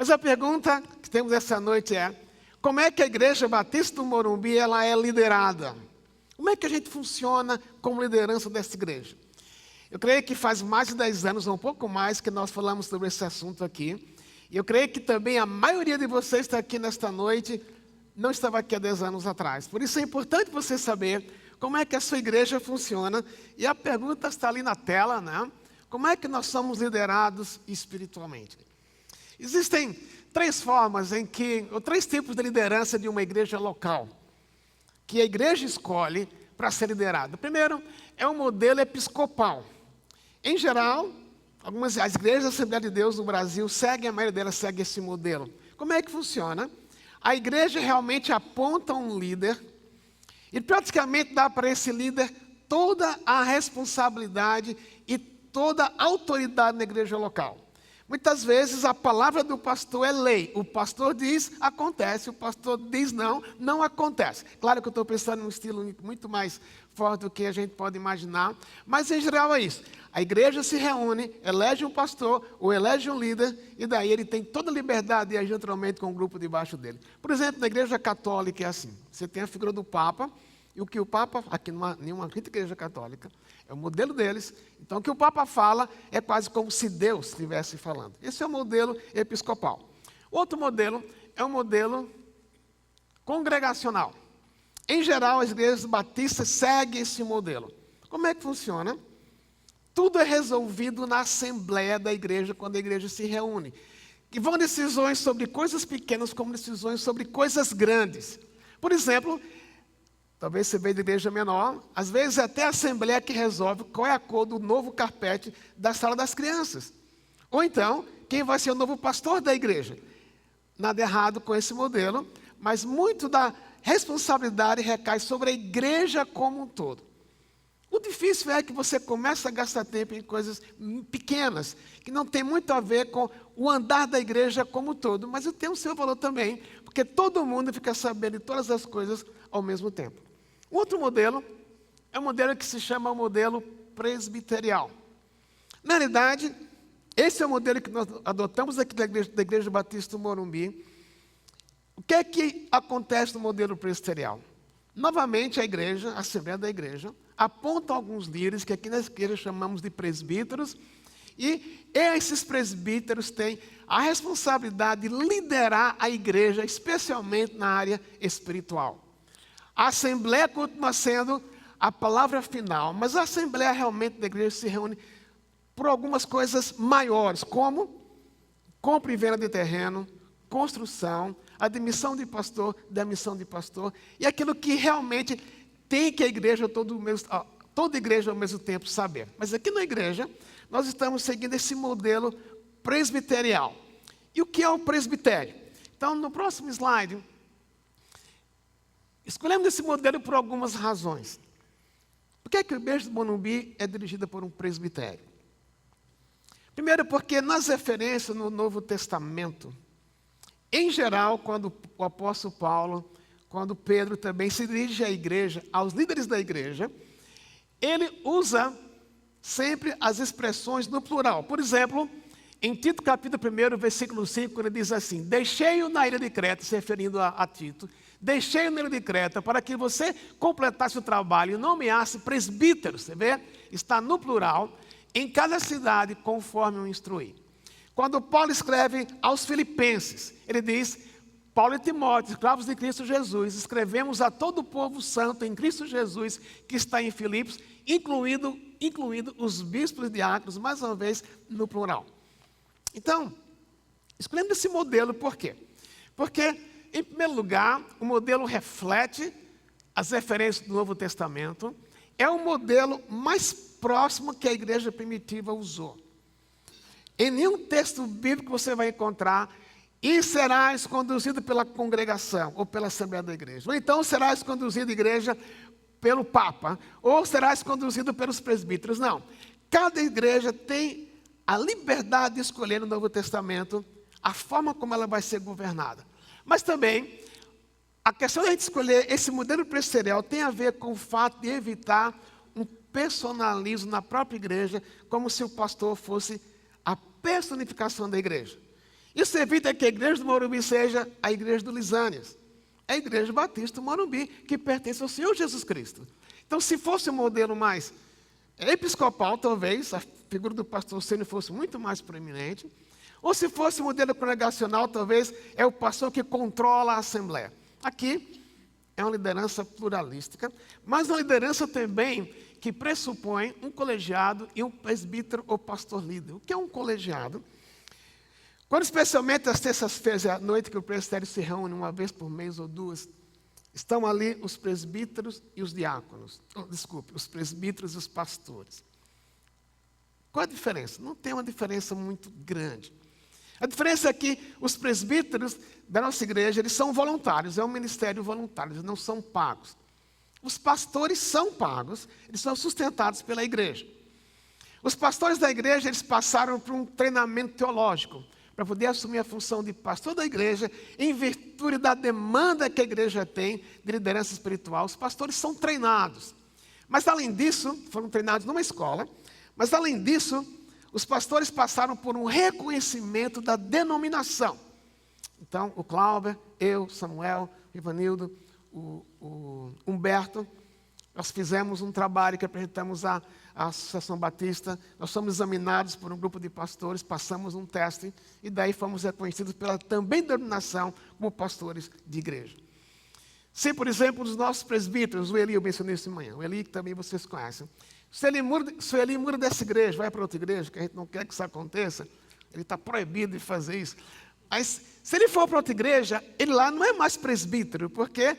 Mas a pergunta que temos essa noite é: como é que a Igreja Batista do Morumbi ela é liderada? Como é que a gente funciona como liderança dessa igreja? Eu creio que faz mais de 10 anos, ou um pouco mais, que nós falamos sobre esse assunto aqui. E eu creio que também a maioria de vocês está aqui nesta noite, não estava aqui há 10 anos atrás. Por isso é importante você saber como é que a sua igreja funciona. E a pergunta está ali na tela, né? Como é que nós somos liderados espiritualmente? Existem 3 formas ou 3 tipos de liderança de uma igreja local, que a igreja escolhe para ser liderada. O primeiro é o modelo episcopal. Em geral, as igrejas da Assembleia de Deus no Brasil a maioria delas segue esse modelo. Como é que funciona? A igreja realmente aponta um líder e praticamente dá para esse líder toda a responsabilidade e toda a autoridade na igreja local. Muitas vezes a palavra do pastor é lei. O pastor diz, acontece. O pastor diz não, não acontece. Claro que eu estou pensando num estilo muito mais forte do que a gente pode imaginar. Mas em geral é isso. A igreja se reúne, elege um pastor ou elege um líder. E daí ele tem toda a liberdade de agir naturalmente com o grupo debaixo dele. Por exemplo, na igreja católica é assim. Você tem a figura do Papa. E o que o Papa, aqui nenhuma igreja católica, é o modelo deles. Então, o que o Papa fala é quase como se Deus estivesse falando. Esse é o modelo episcopal. Outro modelo é o modelo congregacional. Em geral, as igrejas batistas seguem esse modelo. Como é que funciona? Tudo é resolvido na assembleia da igreja, quando a igreja se reúne. E vão decisões sobre coisas pequenas, como decisões sobre coisas grandes. Por exemplo, talvez você veja de igreja menor, às vezes é até a assembleia que resolve qual é a cor do novo carpete da sala das crianças. Ou então, quem vai ser o novo pastor da igreja. Nada errado com esse modelo, mas muito da responsabilidade recai sobre a igreja como um todo. O difícil é que você começa a gastar tempo em coisas pequenas, que não tem muito a ver com o andar da igreja como um todo, mas tem o seu valor também, porque todo mundo fica sabendo de todas as coisas ao mesmo tempo. O outro modelo é um modelo que se chama o modelo presbiterial. Na realidade, esse é o modelo que nós adotamos aqui da Igreja Batista do Morumbi. O que é que acontece no modelo presbiterial? Novamente, a igreja, a Assembleia da Igreja, aponta alguns líderes que aqui na igreja chamamos de presbíteros, e esses presbíteros têm a responsabilidade de liderar a igreja, especialmente na área espiritual. A Assembleia continua sendo a palavra final, mas a Assembleia realmente da igreja se reúne por algumas coisas maiores, como compra e venda de terreno, construção, admissão de pastor, demissão de pastor, e aquilo que realmente tem que a igreja, toda igreja ao mesmo tempo saber. Mas aqui na igreja, nós estamos seguindo esse modelo presbiterial. E o que é o presbitério? Então, no próximo slide, escolhemos esse modelo por algumas razões. Por que a igreja do Morumbi é dirigida por um presbitério? Primeiro, porque nas referências no Novo Testamento, em geral, quando o apóstolo Paulo, quando Pedro também se dirige à igreja, aos líderes da igreja, ele usa sempre as expressões no plural. Por exemplo, em Tito capítulo 1, versículo 5, ele diz assim: deixei-o na ilha de Creta, se referindo a Tito, deixei-o na ilha de Creta para que você completasse o trabalho e nomeasse presbíteros, você vê? Está no plural, em cada cidade, conforme o instruí. Quando Paulo escreve aos Filipenses, ele diz: Paulo e Timóteo, escravos de Cristo Jesus, escrevemos a todo o povo santo em Cristo Jesus, que está em Filipos, incluindo os bispos e diáconos, mais uma vez, no plural. Então, escolhemos esse modelo, por quê? Porque, em primeiro lugar, o modelo reflete as referências do Novo Testamento, é o modelo mais próximo que a igreja primitiva usou. Em nenhum texto bíblico você vai encontrar: e serás conduzido pela congregação ou pela Assembleia da Igreja. Ou então serás conduzido, igreja, pelo Papa. Ou serás conduzido pelos presbíteros. Não. Cada igreja tem a liberdade de escolher no Novo Testamento a forma como ela vai ser governada. Mas também, a questão de a gente escolher esse modelo presbiterial tem a ver com o fato de evitar um personalismo na própria igreja, como se o pastor fosse a personificação da igreja. Isso evita que a igreja do Morumbi seja a igreja do Lisânias. É a igreja batista do Morumbi, que pertence ao Senhor Jesus Cristo. Então, se fosse um modelo mais episcopal, talvez, a figura do pastor Sênio fosse muito mais proeminente. Ou se fosse um modelo congregacional, talvez é o pastor que controla a assembleia. Aqui é uma liderança pluralística, mas uma liderança também que pressupõe um colegiado e um presbítero ou pastor líder. O que é um colegiado? Quando especialmente às terças-feiras à noite, que o presbitério se reúne uma vez por mês ou duas, estão ali os presbíteros e os diáconos. Os presbíteros e os pastores. Qual a diferença? Não tem uma diferença muito grande. A diferença é que os presbíteros da nossa igreja, eles são voluntários, é um ministério voluntário, eles não são pagos. Os pastores são pagos, eles são sustentados pela igreja. Os pastores da igreja, eles passaram por um treinamento teológico, para poder assumir a função de pastor da igreja, em virtude da demanda que a igreja tem de liderança espiritual. Os pastores são treinados. Mas além disso, foram treinados numa escola, mas além disso, os pastores passaram por um reconhecimento da denominação. Então, o Cláudio, eu, Samuel, o Ivanildo, o Humberto, nós fizemos um trabalho que apresentamos à Associação Batista. Nós fomos examinados por um grupo de pastores, passamos um teste e daí fomos reconhecidos pela também denominação como pastores de igreja. Se, por exemplo, os nossos presbíteros, o Eli, eu mencionei isso de manhã, o Eli que também vocês conhecem, se o Eli muda dessa igreja, vai para outra igreja, que a gente não quer que isso aconteça, ele está proibido de fazer isso. Mas se ele for para outra igreja, ele lá não é mais presbítero, porque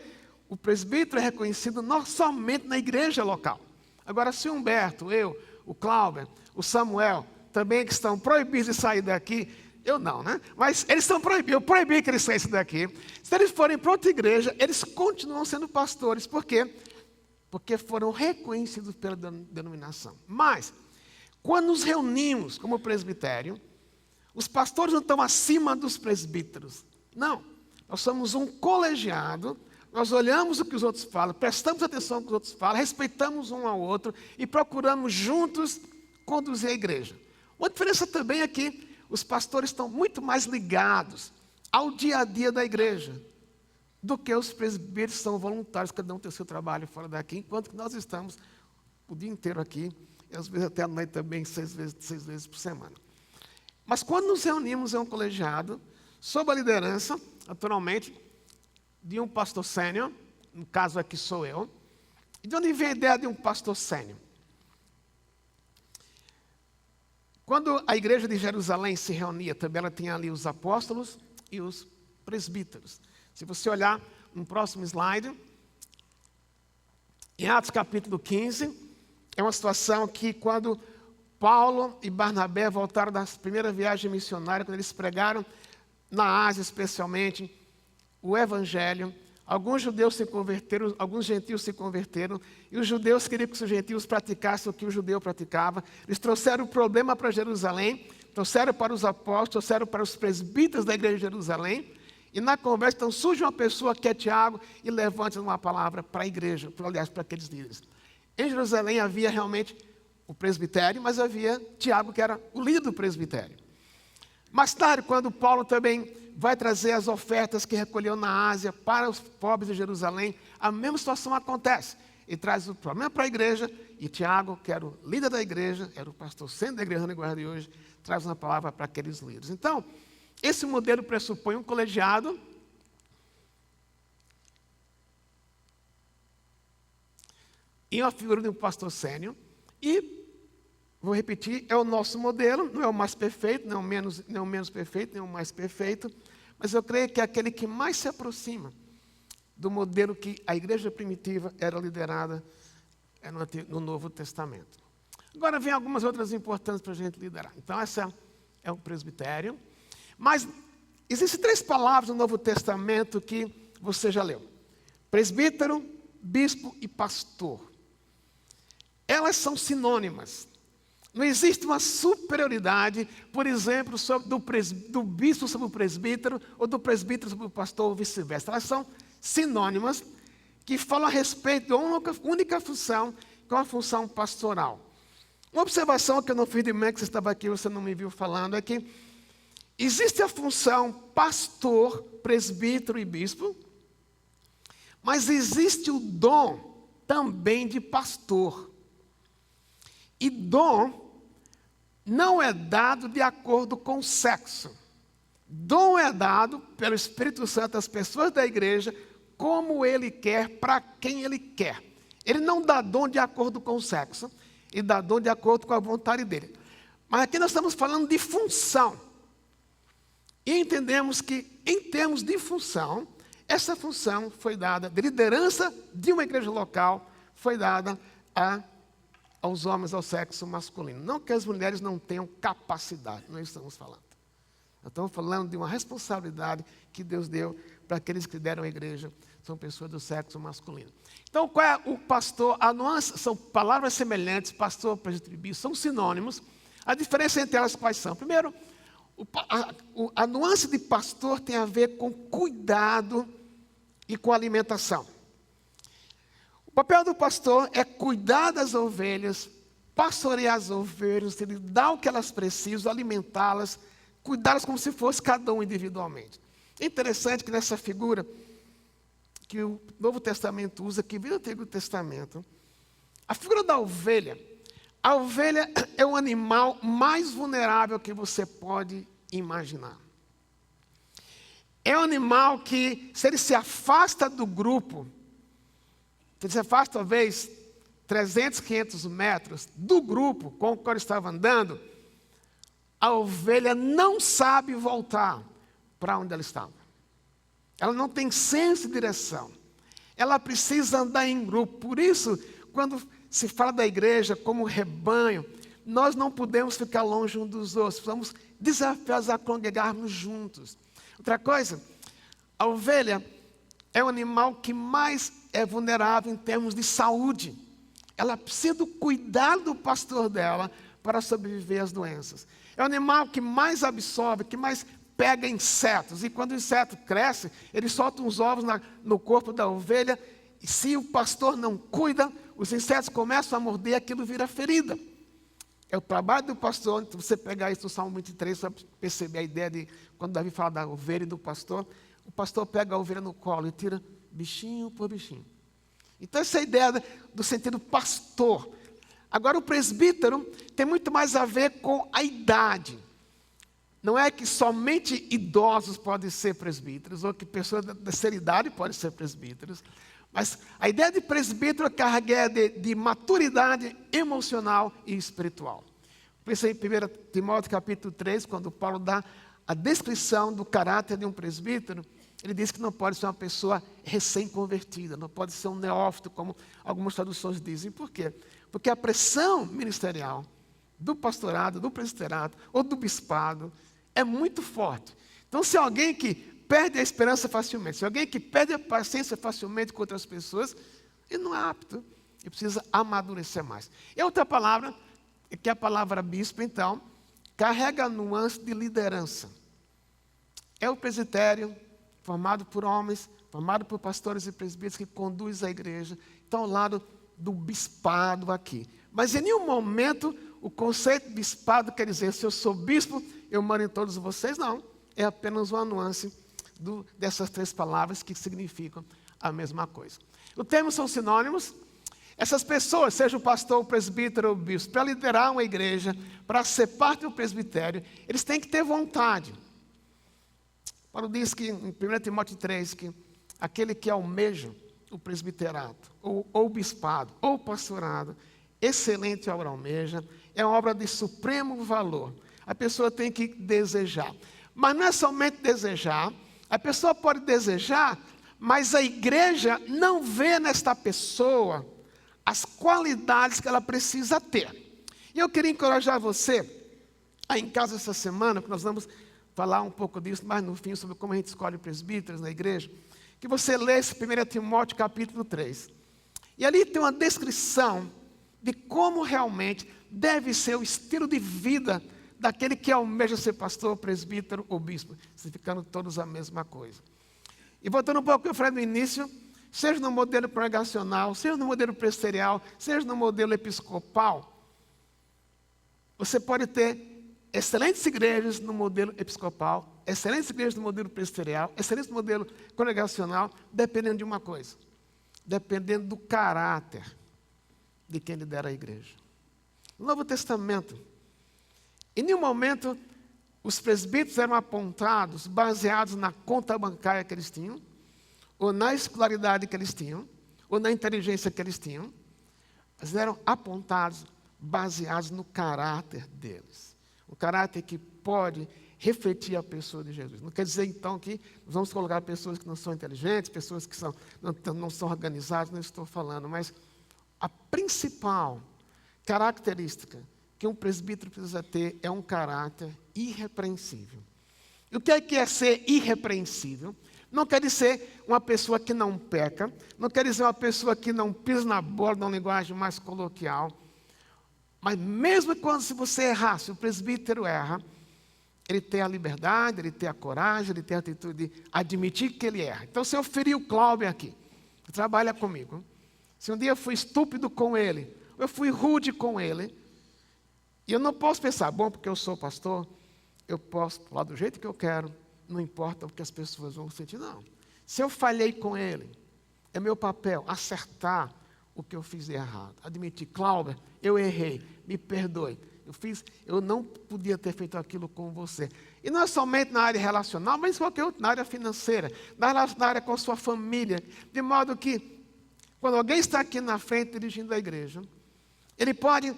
o presbítero é reconhecido não somente na igreja local. Agora, se o Humberto, eu, o Cláudio, o Samuel, também que estão proibidos de sair daqui, eu não, né? Mas eles estão proibidos, eu proibi que eles saíssem daqui. Se eles forem para outra igreja, eles continuam sendo pastores. Por quê? Porque foram reconhecidos pela denominação. Mas, quando nos reunimos como presbitério, os pastores não estão acima dos presbíteros. Não, nós somos um colegiado. Nós olhamos o que os outros falam, prestamos atenção no que os outros falam, respeitamos um ao outro e procuramos juntos conduzir a igreja. Uma diferença também é que os pastores estão muito mais ligados ao dia a dia da igreja do que os presbíteros são voluntários, cada um tem o seu trabalho fora daqui, enquanto que nós estamos o dia inteiro aqui, e às vezes até à noite também, 6 vezes por semana. Mas quando nos reunimos em um colegiado, sob a liderança, naturalmente, de um pastor sênior, no caso aqui sou eu. E de onde vem a ideia de um pastor sênior? Quando a igreja de Jerusalém se reunia, também ela tinha ali os apóstolos e os presbíteros. Se você olhar no próximo slide, em Atos capítulo 15, é uma situação que quando Paulo e Barnabé voltaram da primeira viagem missionária, quando eles pregaram na Ásia especialmente, o evangelho, alguns judeus se converteram, alguns gentios se converteram, e os judeus queriam que os gentios praticassem o que o judeu praticava. Eles trouxeram o problema para Jerusalém, trouxeram para os apóstolos, trouxeram para os presbíteros da igreja de Jerusalém, e na conversa, então, surge uma pessoa que é Tiago e levanta uma palavra para a igreja, aliás, para aqueles líderes. Em Jerusalém havia realmente o presbitério, mas havia Tiago, que era o líder do presbitério. Mais tarde, quando Paulo também vai trazer as ofertas que recolheu na Ásia para os pobres de Jerusalém, a mesma situação acontece. Ele traz o problema para a igreja, e Tiago, que era o líder da igreja, era o pastor sênior da igreja na guarda de hoje, traz uma palavra para aqueles líderes. Então, esse modelo pressupõe um colegiado, e uma figura de um pastor sênior, e vou repetir, é o nosso modelo, não é o mais perfeito, não é o menos perfeito, nem o mais perfeito, mas eu creio que é aquele que mais se aproxima do modelo que a igreja primitiva era liderada no Novo Testamento. Agora vem algumas outras importantes para a gente liderar. Então essa é o presbitério, mas existem 3 palavras no Novo Testamento que você já leu: presbítero, bispo e pastor. Elas são sinônimas. Não existe uma superioridade, por exemplo, do bispo sobre o presbítero, ou do presbítero sobre o pastor, ou vice-versa. Elas são sinônimas que falam a respeito de uma única função, que é uma função pastoral. Uma observação que eu não fiz de manhã, que você estava aqui e você não me viu falando, é que existe a função pastor, presbítero e bispo, mas existe o dom também de pastor. E dom não é dado de acordo com o sexo. Dom é dado pelo Espírito Santo às pessoas da igreja como ele quer, para quem ele quer. Ele não dá dom de acordo com o sexo, ele dá dom de acordo com a vontade dele. Mas aqui nós estamos falando de função. E entendemos que, em termos de função, essa função foi dada, de liderança de uma igreja local, foi dada aos homens, ao sexo masculino. Não que as mulheres não tenham capacidade, não estamos falando. Nós estamos falando de uma responsabilidade que Deus deu para aqueles que deram à igreja, são pessoas do sexo masculino. Então, qual é o pastor? A nuance, são palavras semelhantes, pastor, presbítero e bispo, são sinônimos. A diferença entre elas quais são? Primeiro, a nuance de pastor tem a ver com cuidado e com alimentação. O papel do pastor é cuidar das ovelhas, pastorear as ovelhas, ele dá o que elas precisam, alimentá-las, cuidá-las como se fosse cada um individualmente. É interessante que nessa figura que o Novo Testamento usa, que vem do Antigo Testamento, a figura da ovelha, a ovelha é o animal mais vulnerável que você pode imaginar. É um animal que, se ele se afasta do grupo, se ele se afasta talvez 300, 500 metros do grupo com o qual ele estava andando, a ovelha não sabe voltar para onde ela estava. Ela não tem senso de direção. Ela precisa andar em grupo. Por isso, quando se fala da igreja como rebanho, nós não podemos ficar longe uns dos outros. Precisamos desafiar a congregarmos juntos. Outra coisa, a ovelha é o animal que mais é vulnerável em termos de saúde. Ela precisa do cuidado do pastor dela para sobreviver às doenças. É o animal que mais absorve, que mais pega insetos. E quando o inseto cresce, ele solta uns ovos no corpo da ovelha. E se o pastor não cuida, os insetos começam a morder, aquilo vira ferida. É o trabalho do pastor. Se você pegar isso no Salmo 23, você vai perceber a ideia de, quando Davi fala da ovelha e do pastor, o pastor pega a ovelha no colo e tira bichinho por bichinho. Então essa é a ideia do sentido pastor. Agora o presbítero tem muito mais a ver com a idade. Não é que somente idosos podem ser presbíteros, ou que pessoas da terceira idade podem ser presbíteros, mas a ideia de presbítero é carregada de maturidade emocional e espiritual. Por isso, em 1 Timóteo capítulo 3, quando Paulo dá a descrição do caráter de um presbítero, ele diz que não pode ser uma pessoa recém-convertida, não pode ser um neófito, como algumas traduções dizem. Por quê? Porque a pressão ministerial do pastorado, do presbiterato ou do bispado é muito forte. Então, se alguém que perde a esperança facilmente, se alguém que perde a paciência facilmente com outras pessoas, ele não é apto, ele precisa amadurecer mais. E outra palavra, que é a palavra bispo, então, carrega a nuance de liderança. É o presbitério, formado por homens, formado por pastores e presbíteros que conduz a igreja, estão ao lado do bispado aqui. Mas em nenhum momento o conceito de bispado quer dizer, se eu sou bispo, eu mando em todos vocês, não. É apenas uma nuance dessas três palavras que significam a mesma coisa. Os termos são sinônimos. Essas pessoas, seja o pastor, o presbítero ou o bispo, para liderar uma igreja, para ser parte do presbitério, eles têm que ter vontade. Paulo diz que, em 1 Timóteo 3, que aquele que almeja o presbiterato, ou o bispado, ou o pastorado, excelente obra almeja, é uma obra de supremo valor. A pessoa tem que desejar. Mas não é somente desejar, a pessoa pode desejar, mas a igreja não vê nesta pessoa as qualidades que ela precisa ter. E eu queria encorajar você, aí em casa essa semana, que nós vamos falar um pouco disso mais no fim, sobre como a gente escolhe presbíteros na igreja, que você lesse 1 Timóteo capítulo 3. E ali tem uma descrição de como realmente deve ser o estilo de vida daquele que almeja ser pastor, presbítero ou bispo, significando todos a mesma coisa. E voltando um pouco ao que eu falei no início, seja no modelo congregacional, seja no modelo presbiterial, seja no modelo episcopal, você pode ter excelentes igrejas no modelo episcopal, excelentes igrejas no modelo presbiterial, excelentes no modelo congregacional, dependendo de uma coisa, dependendo do caráter de quem lidera a igreja. No Novo Testamento, em nenhum momento os presbíteros eram apontados baseados na conta bancária que eles tinham, ou na escolaridade que eles tinham, ou na inteligência que eles tinham, mas eram apontados baseados no caráter deles. O caráter que pode refletir a pessoa de Jesus. Não quer dizer, então, que nós vamos colocar pessoas que não são inteligentes, pessoas que não são organizadas, não estou falando, mas a principal característica que um presbítero precisa ter é um caráter irrepreensível. E o que é ser irrepreensível? Não quer dizer uma pessoa que não peca, não quer dizer uma pessoa que não pisa na bola, numa linguagem mais coloquial, mas mesmo quando se você errar, se o presbítero erra, ele tem a liberdade, ele tem a coragem, ele tem a atitude de admitir que ele erra. Então, se eu ferir o Cláudio aqui, que trabalha comigo, se um dia eu fui estúpido com ele, ou eu fui rude com ele, e eu não posso pensar, bom, porque eu sou pastor, eu posso falar do jeito que eu quero, não importa o que as pessoas vão sentir, não. Se eu falhei com ele, é meu papel acertar o que eu fiz de errado. Admitir, Cláudia, eu errei, me perdoe. Eu não podia ter feito aquilo com você. E não é somente na área relacional, mas qualquer outra, na área financeira, na área com a sua família. De modo que, quando alguém está aqui na frente dirigindo a igreja, ele pode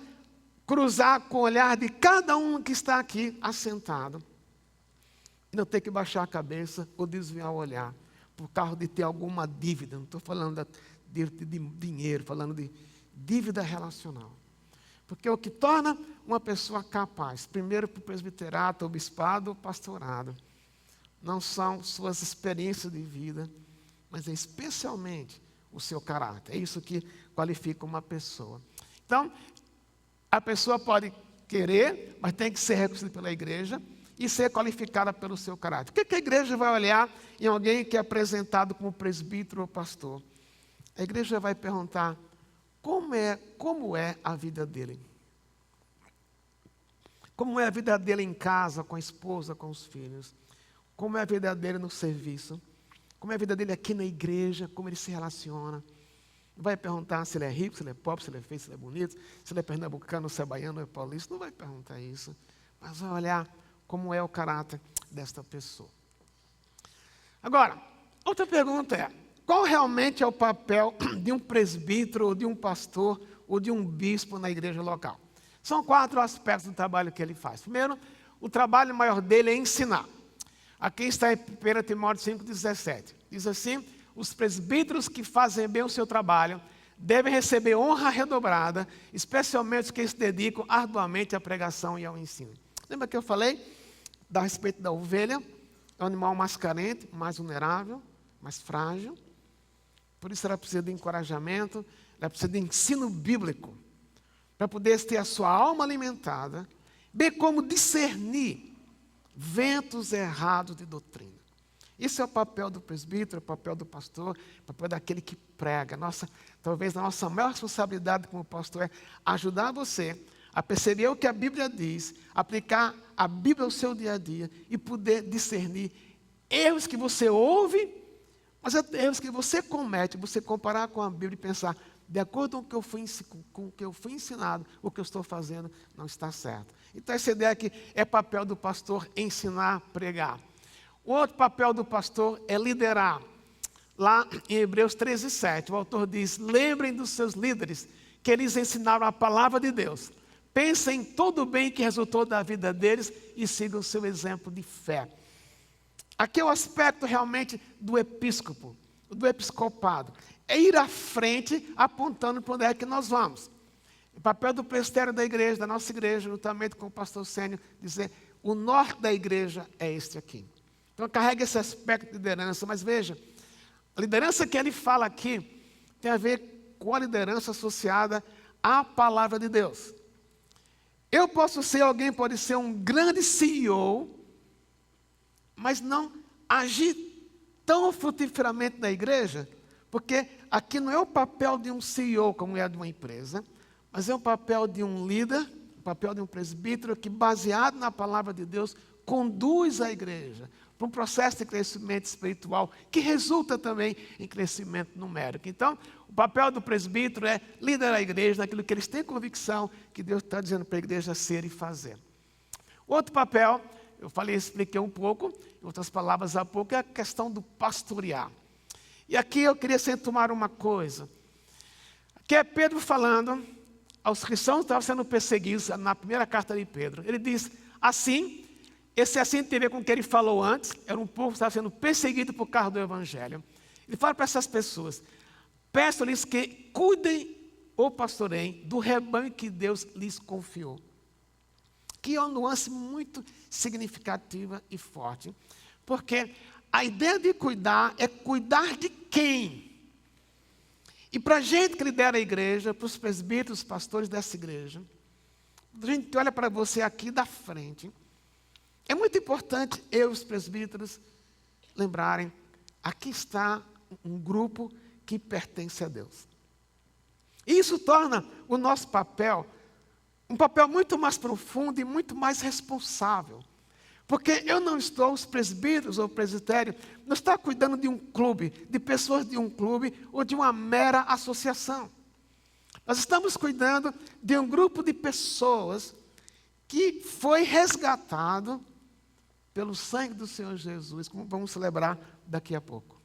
cruzar com o olhar de cada um que está aqui assentado. E não ter que baixar a cabeça ou desviar o olhar, por causa de ter alguma dívida. Não estou falando de dinheiro, falando de dívida relacional. Porque o que torna uma pessoa capaz, primeiro para o presbiterato, o bispado, o pastorado, não são suas experiências de vida, mas é especialmente o seu caráter. É isso que qualifica uma pessoa. Então, a pessoa pode querer, mas tem que ser reconhecida pela igreja e ser qualificada pelo seu caráter. O que a igreja vai olhar em alguém que é apresentado como presbítero ou pastor? A igreja vai perguntar como é a vida dele. Como é a vida dele em casa, com a esposa, com os filhos. Como é a vida dele no serviço. Como é a vida dele aqui na igreja, como ele se relaciona. Não vai perguntar se ele é rico, se ele é pobre, se ele é feio, se ele é bonito, se ele é pernambucano, se é baiano, se é paulista. Não vai perguntar isso. Mas vai olhar como é o caráter desta pessoa. Agora, outra pergunta é, qual realmente é o papel de um presbítero, ou de um pastor, ou de um bispo na igreja local? São 4 aspectos do trabalho que ele faz. Primeiro, o trabalho maior dele é ensinar. Aqui está em 1 Timóteo 5,17. Diz assim, os presbíteros que fazem bem o seu trabalho devem receber honra redobrada, especialmente os que se dedicam arduamente à pregação e ao ensino. Lembra que eu falei a respeito da ovelha? É o animal mais carente, mais vulnerável, mais frágil. Por isso ela precisa de encorajamento, ela precisa de ensino bíblico, para poder ter a sua alma alimentada, bem como discernir ventos errados de doutrina. Esse é o papel do presbítero, o papel do pastor, o papel daquele que prega. Talvez a nossa maior responsabilidade como pastor é ajudar você a perceber o que a Bíblia diz, aplicar a Bíblia ao seu dia a dia e poder discernir erros que você ouve, mas erros que você comete, você comparar com a Bíblia e pensar, de acordo com o que eu fui ensinado, o que eu estou fazendo não está certo. Então essa ideia aqui é papel do pastor ensinar, pregar. O outro papel do pastor é liderar. Lá em Hebreus 13:7, o autor diz, lembrem dos seus líderes, que eles ensinaram a palavra de Deus. Pensem em todo o bem que resultou da vida deles e sigam o seu exemplo de fé. Aqui é o aspecto realmente do episcopo, do episcopado. É ir à frente apontando para onde é que nós vamos. O papel do presbitério da igreja, da nossa igreja, juntamente com o pastor Sênio, dizer, o norte da igreja é este aqui. Então carrega esse aspecto de liderança, mas veja, a liderança que ele fala aqui tem a ver com a liderança associada à palavra de Deus. Eu posso ser, alguém pode ser um grande CEO, mas não agir tão frutiferamente na igreja, porque aqui não é o papel de um CEO como é de uma empresa, mas é o papel de um líder papel de um presbítero que, baseado na palavra de Deus, conduz a igreja para um processo de crescimento espiritual que resulta também em crescimento numérico. Então, o papel do presbítero é liderar a igreja naquilo que eles têm convicção que Deus está dizendo para a igreja ser e fazer. Outro papel, eu expliquei um pouco, em outras palavras há pouco, é a questão do pastorear. E aqui eu queria tomar uma coisa, que é Pedro falando aos cristãos que estavam sendo perseguidos na primeira carta de Pedro. Ele diz assim, esse assim tem a ver com o que ele falou antes, era um povo que estava sendo perseguido por causa do evangelho. Ele fala para essas pessoas, peço-lhes que cuidem ou pastoreiem do rebanho que Deus lhes confiou. Que é uma nuance muito significativa e forte, porque a ideia de cuidar é cuidar de quem? E para a gente que lidera a igreja, para os presbíteros, os pastores dessa igreja, a gente olha para você aqui da frente, é muito importante eu e os presbíteros lembrarem, aqui está um grupo que pertence a Deus. E isso torna o nosso papel um papel muito mais profundo e muito mais responsável. Porque eu não estou, os presbíteros ou o presbitério, não está cuidando de um clube, de pessoas de um clube ou de uma mera associação. Nós estamos cuidando de um grupo de pessoas que foi resgatado pelo sangue do Senhor Jesus, como vamos celebrar daqui a pouco.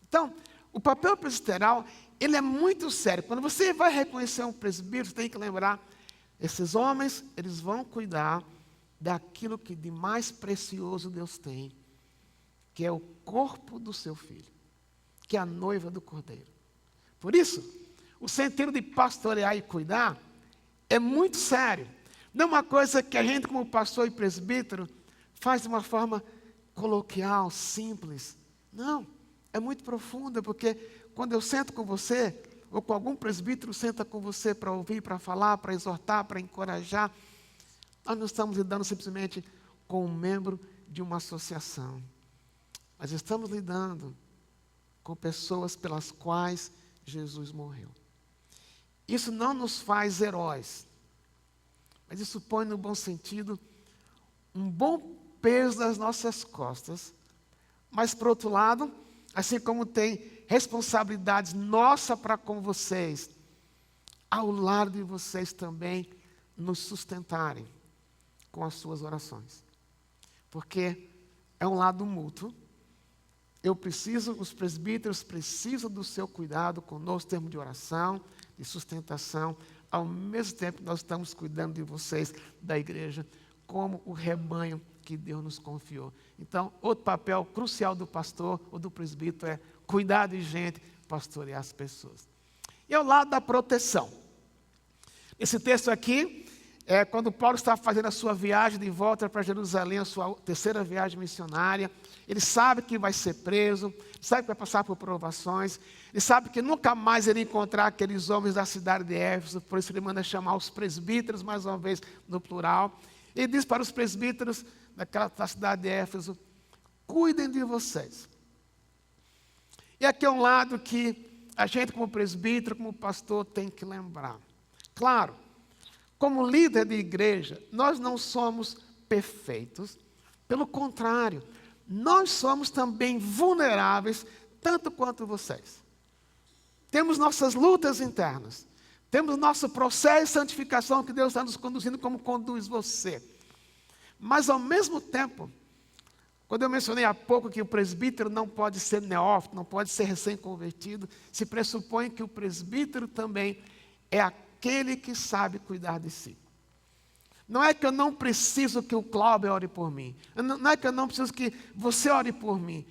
Então, o papel presbiteral, ele é muito sério. Quando você vai reconhecer um presbítero, você tem que lembrar, esses homens, eles vão cuidar daquilo que de mais precioso Deus tem, que é o corpo do seu filho, que é a noiva do Cordeiro. Por isso, o sentido de pastorear e cuidar é muito sério. Não é uma coisa que a gente, como pastor e presbítero, faz de uma forma coloquial, simples. Não, é muito profunda, porque quando eu sento com você, ou com algum presbítero senta com você para ouvir, para falar, para exortar, para encorajar, nós não estamos lidando simplesmente com um membro de uma associação, mas estamos lidando com pessoas pelas quais Jesus morreu. Isso não nos faz heróis, mas isso põe no bom sentido um bom peso nas nossas costas, mas por outro lado, assim como tem responsabilidades nossa para com vocês, ao lado de vocês também nos sustentarem com as suas orações. Porque é um lado mútuo. Eu preciso, os presbíteros precisam do seu cuidado conosco, em termos de oração, de sustentação, ao mesmo tempo que nós estamos cuidando de vocês, da igreja, como o rebanho que Deus nos confiou. Então, outro papel crucial do pastor ou do presbítero é cuidar de gente, pastorear as pessoas. E ao lado da proteção. Esse texto aqui é quando Paulo está fazendo a sua viagem de volta para Jerusalém, a sua terceira viagem missionária. Ele sabe que vai ser preso, sabe que vai passar por provações, ele sabe que nunca mais ele encontrar aqueles homens da cidade de Éfeso, por isso ele manda chamar os presbíteros, mais uma vez no plural. Ele diz para os presbíteros da cidade de Éfeso, cuidem de vocês. E aqui é um lado que a gente como presbítero, como pastor, tem que lembrar. Claro, como líder de igreja, nós não somos perfeitos. Pelo contrário, nós somos também vulneráveis, tanto quanto vocês. Temos nossas lutas internas. Temos nosso processo de santificação que Deus está nos conduzindo como conduz você. Mas ao mesmo tempo, quando eu mencionei há pouco que o presbítero não pode ser neófito, não pode ser recém-convertido, se pressupõe que o presbítero também é aquele que sabe cuidar de si. Não é que eu não preciso que o Cláudio ore por mim. Não é que eu não preciso que você ore por mim.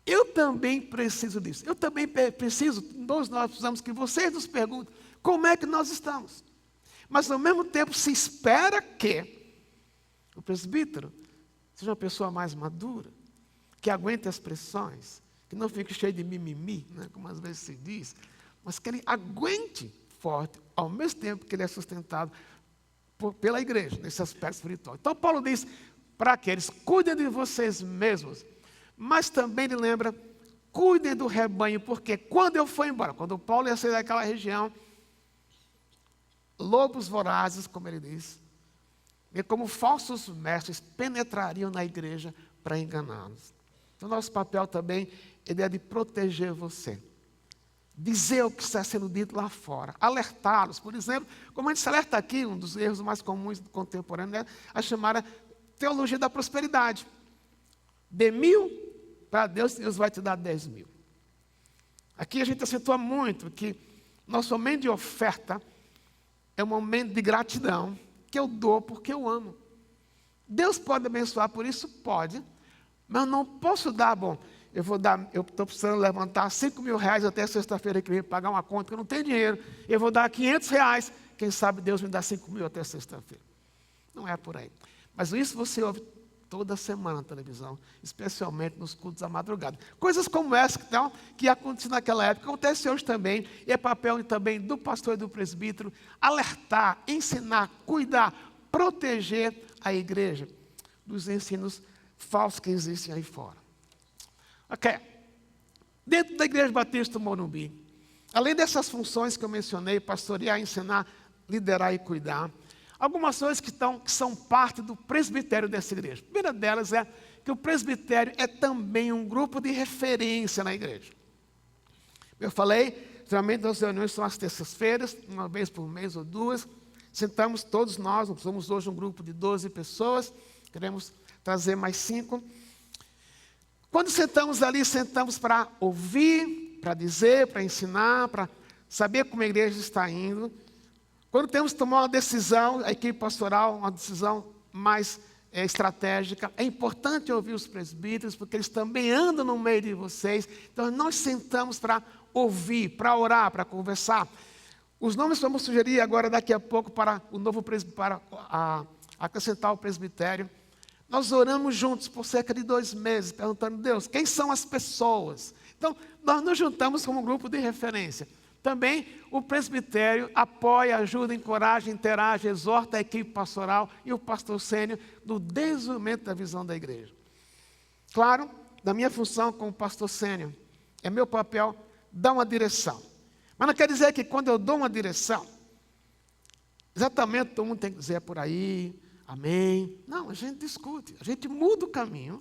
Eu também preciso disso. Eu também preciso, todos nós precisamos que vocês nos perguntem como é que nós estamos. Mas ao mesmo tempo se espera que o presbítero seja uma pessoa mais madura, que aguente as pressões, que não fique cheio de mimimi, né, como às vezes se diz, mas que ele aguente forte, ao mesmo tempo que ele é sustentado pela igreja, nesse aspecto espiritual. Então Paulo diz para que eles cuidem de vocês mesmos, mas também ele lembra, cuidem do rebanho, porque quando eu for embora, quando Paulo ia sair daquela região, lobos vorazes, como ele diz, e como falsos mestres penetrariam na igreja para enganá-los. Então, nosso papel também ele é de proteger você. Dizer o que está sendo dito lá fora. Alertá-los. Por exemplo, como a gente se alerta aqui, um dos erros mais comuns do contemporâneo é a chamada teologia da prosperidade. Dê 1.000 para Deus, Deus vai te dar 10.000. Aqui a gente acentua muito que nosso momento de oferta é um momento de gratidão, que eu dou porque eu amo. Deus pode abençoar por isso? Pode. Mas eu não posso dar, eu estou precisando levantar 5.000 reais até sexta-feira que vem pagar uma conta, que eu não tenho dinheiro. Eu vou dar 500 reais, quem sabe Deus me dá 5.000 até sexta-feira. Não é por aí. Mas isso você ouve toda semana na televisão, especialmente nos cultos da madrugada. Coisas como essa que aconteceu naquela época, acontece hoje também, e é papel também do pastor e do presbítero alertar, ensinar, cuidar, proteger a igreja dos ensinos falsos que existem aí fora. Ok. Dentro da Igreja Batista do Morumbi, além dessas funções que eu mencionei, pastorear, ensinar, liderar e cuidar, algumas coisas que são parte do presbitério dessa igreja. A primeira delas é que o presbitério é também um grupo de referência na igreja. Eu falei, geralmente as reuniões são às terças-feiras, uma vez por mês ou duas. Sentamos todos nós somos hoje um grupo de 12 pessoas, queremos trazer mais 5. Quando sentamos ali, sentamos para ouvir, para dizer, para ensinar, para saber como a igreja está indo. Quando temos que tomar uma decisão, a equipe pastoral, uma decisão mais estratégica, é importante ouvir os presbíteros, porque eles também andam no meio de vocês. Então, nós sentamos para ouvir, para orar, para conversar. Os nomes vamos sugerir agora, daqui a pouco, para o novo para acrescentar o presbitério. Nós oramos juntos por cerca de 2 meses, perguntando, Deus, quem são as pessoas? Então, nós nos juntamos como um grupo de referência. Também o presbitério apoia, ajuda, encoraja, interage, exorta a equipe pastoral e o pastor sênior no desenvolvimento da visão da igreja. Claro, da minha função como pastor sênior, é meu papel dar uma direção. Mas não quer dizer que quando eu dou uma direção, exatamente todo mundo tem que dizer por aí, amém. Não, a gente discute, a gente muda o caminho.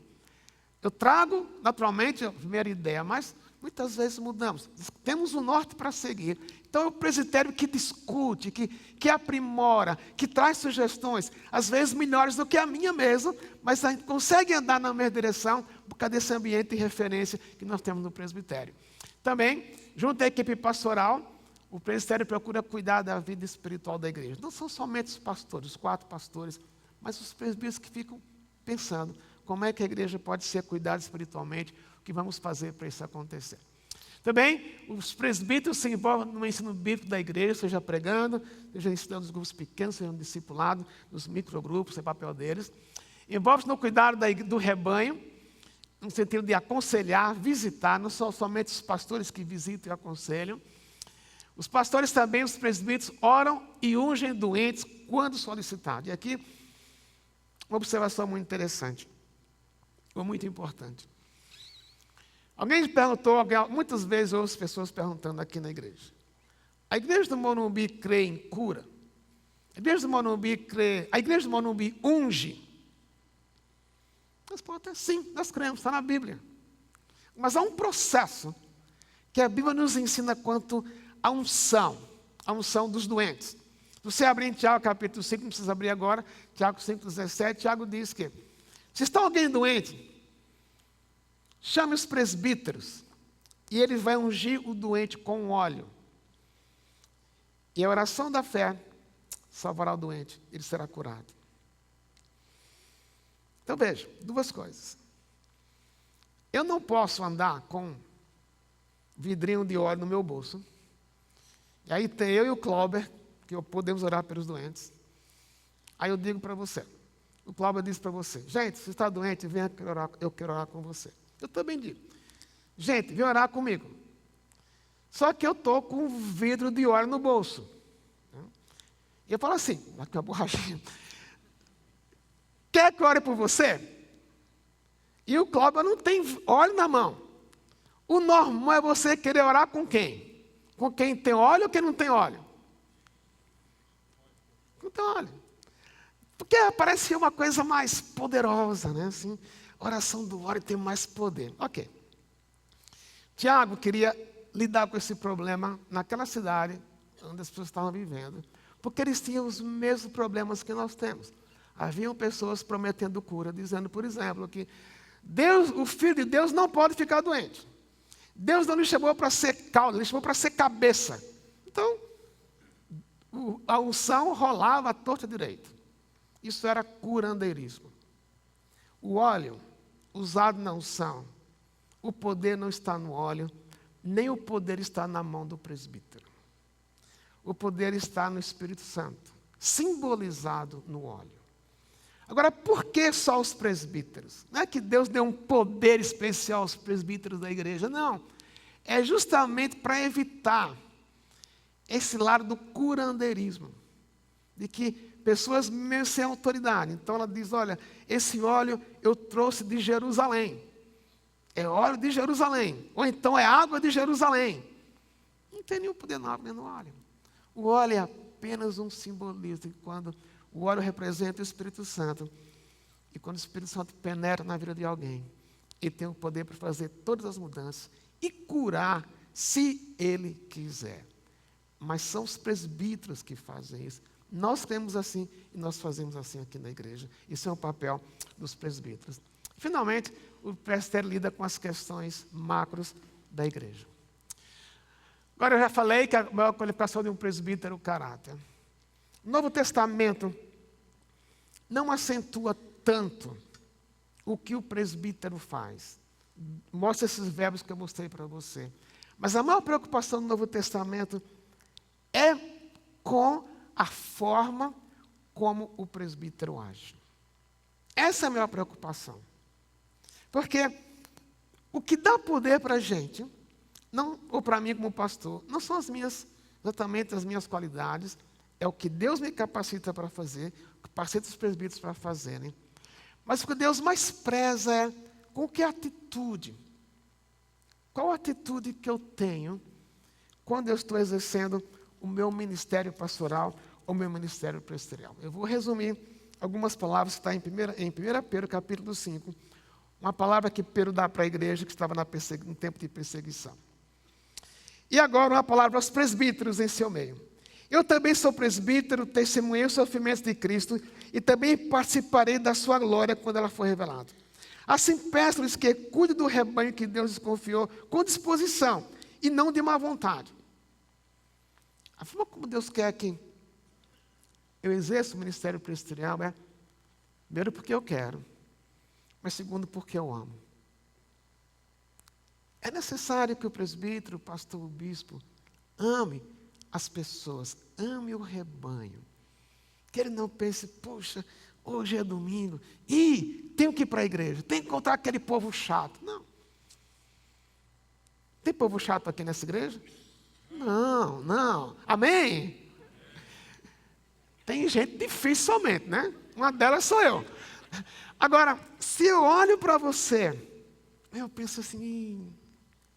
Eu trago, naturalmente, a primeira ideia, mas muitas vezes mudamos. Temos um norte para seguir. Então é o presbitério que discute, que aprimora, que traz sugestões, às vezes melhores do que a minha mesmo, mas a gente consegue andar na mesma direção por causa desse ambiente de referência que nós temos no presbitério. Também, junto à equipe pastoral, o presbitério procura cuidar da vida espiritual da igreja. Não são somente os pastores, os 4 pastores, mas os presbíteros que ficam pensando como é que a igreja pode ser cuidada espiritualmente, o que vamos fazer para isso acontecer. Também, os presbíteros se envolvem no ensino bíblico da igreja, seja pregando, seja ensinando nos grupos pequenos, seja no discipulado, nos microgrupos, é papel deles. Envolve-se no cuidado do rebanho, no sentido de aconselhar, visitar, não são somente os pastores que visitam e aconselham. Os pastores também, os presbíteros, oram e ungem doentes quando solicitados. E aqui, uma observação muito interessante, ou muito importante. Alguém me perguntou, muitas vezes eu ouço pessoas perguntando aqui na igreja. A igreja do Morumbi crê em cura? A igreja do Morumbi unge? Resposta é sim, nós cremos, está na Bíblia. Mas há um processo que a Bíblia nos ensina quanto à unção dos doentes. Você abrir em Tiago capítulo 5, não precisa abrir agora, Tiago 5,17, Tiago diz que se está alguém doente, chame os presbíteros e ele vai ungir o doente com óleo. E a oração da fé salvará o doente, ele será curado. Então veja, 2 coisas. Eu não posso andar com vidrinho de óleo no meu bolso. E aí tem eu e o Cláudio, que podemos orar pelos doentes. Aí eu digo para você, o Cláudio diz para você, gente, se está doente, venha eu quero orar com você. Eu também digo, gente, vem orar comigo. Só que eu estou com um vidro de óleo no bolso. E eu falo assim, aqui uma borrachinha. Quer que eu ore por você? E o Cláudio não tem óleo na mão. O normal é você querer orar com quem? Com quem tem óleo ou quem não tem óleo? Não tem óleo. Porque parece uma coisa mais poderosa, né? Assim, oração do óleo tem mais poder. Ok. Tiago queria lidar com esse problema naquela cidade onde as pessoas estavam vivendo, porque eles tinham os mesmos problemas que nós temos. Haviam pessoas prometendo cura, dizendo, por exemplo, que Deus, o Filho de Deus não pode ficar doente. Deus não lhe chamou para ser cauda, ele chamou para ser cabeça. Então, a unção rolava à torta direita. Isso era curandeirismo. O óleo usado na unção, o poder não está no óleo, nem o poder está na mão do presbítero. O poder está no Espírito Santo, simbolizado no óleo. Agora, por que só os presbíteros? Não é que Deus deu um poder especial aos presbíteros da igreja, não. É justamente para evitar esse lado do curandeirismo, de que pessoas mesmo sem autoridade. Então ela diz, olha, esse óleo eu trouxe de Jerusalém. É óleo de Jerusalém. Ou então é água de Jerusalém. Não tem nenhum poder na água nem no óleo. O óleo é apenas um simbolismo de quando o óleo representa o Espírito Santo. E quando o Espírito Santo penetra na vida de alguém, ele tem o poder para fazer todas as mudanças e curar, se ele quiser. Mas são os presbíteros que fazem isso. Nós temos assim e nós fazemos assim aqui na igreja. Isso é um papel dos presbíteros. Finalmente, o presbitério lida com as questões macros da igreja. Agora, eu já falei que a maior qualificação de um presbítero é o caráter. O Novo Testamento não acentua tanto o que o presbítero faz. Mostra esses verbos que eu mostrei para você. Mas a maior preocupação do Novo Testamento é com a forma como o presbítero age. Essa é a maior preocupação. Porque o que dá poder para a gente, não, ou para mim como pastor, não são exatamente as minhas qualidades, é o que Deus me capacita para fazer, capacita os presbíteros para fazerem. Mas o que Deus mais preza é com que atitude. Qual a atitude que eu tenho quando eu estou exercendo o meu ministério pastoral ou o meu ministério presbiterial? Eu vou resumir algumas palavras que estão em 1 Pedro, capítulo 5. Uma palavra que Pedro dá para a igreja que estava no tempo de perseguição. E agora uma palavra aos presbíteros em seu meio. Eu também sou presbítero, testemunhei os sofrimentos de Cristo e também participarei da sua glória quando ela for revelada. Assim peço-lhes que cuide do rebanho que Deus lhes confiou com disposição e não de má vontade. A forma como Deus quer que eu exerça o ministério presbiterial é, primeiro, porque eu quero, mas segundo, porque eu amo. É necessário que o presbítero, o pastor, o bispo, ame as pessoas, ame o rebanho. Que ele não pense, puxa, hoje é domingo, e tenho que ir para a igreja, tenho que encontrar aquele povo chato. Não. Tem povo chato aqui nessa igreja? Não, não. Amém? Tem gente difícil somente, né? Uma delas sou eu. Agora, se eu olho para você, eu penso assim,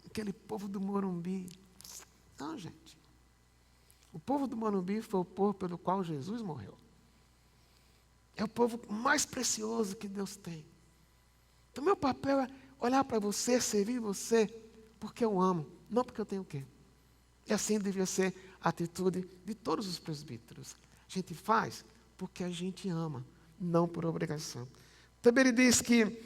aquele povo do Morumbi. Não, gente. O povo do Morumbi foi o povo pelo qual Jesus morreu. É o povo mais precioso que Deus tem. Então, meu papel é olhar para você, servir você, porque eu amo, não porque eu tenho o quê. E assim devia ser a atitude de todos os presbíteros. A gente faz porque a gente ama, não por obrigação. Também ele diz que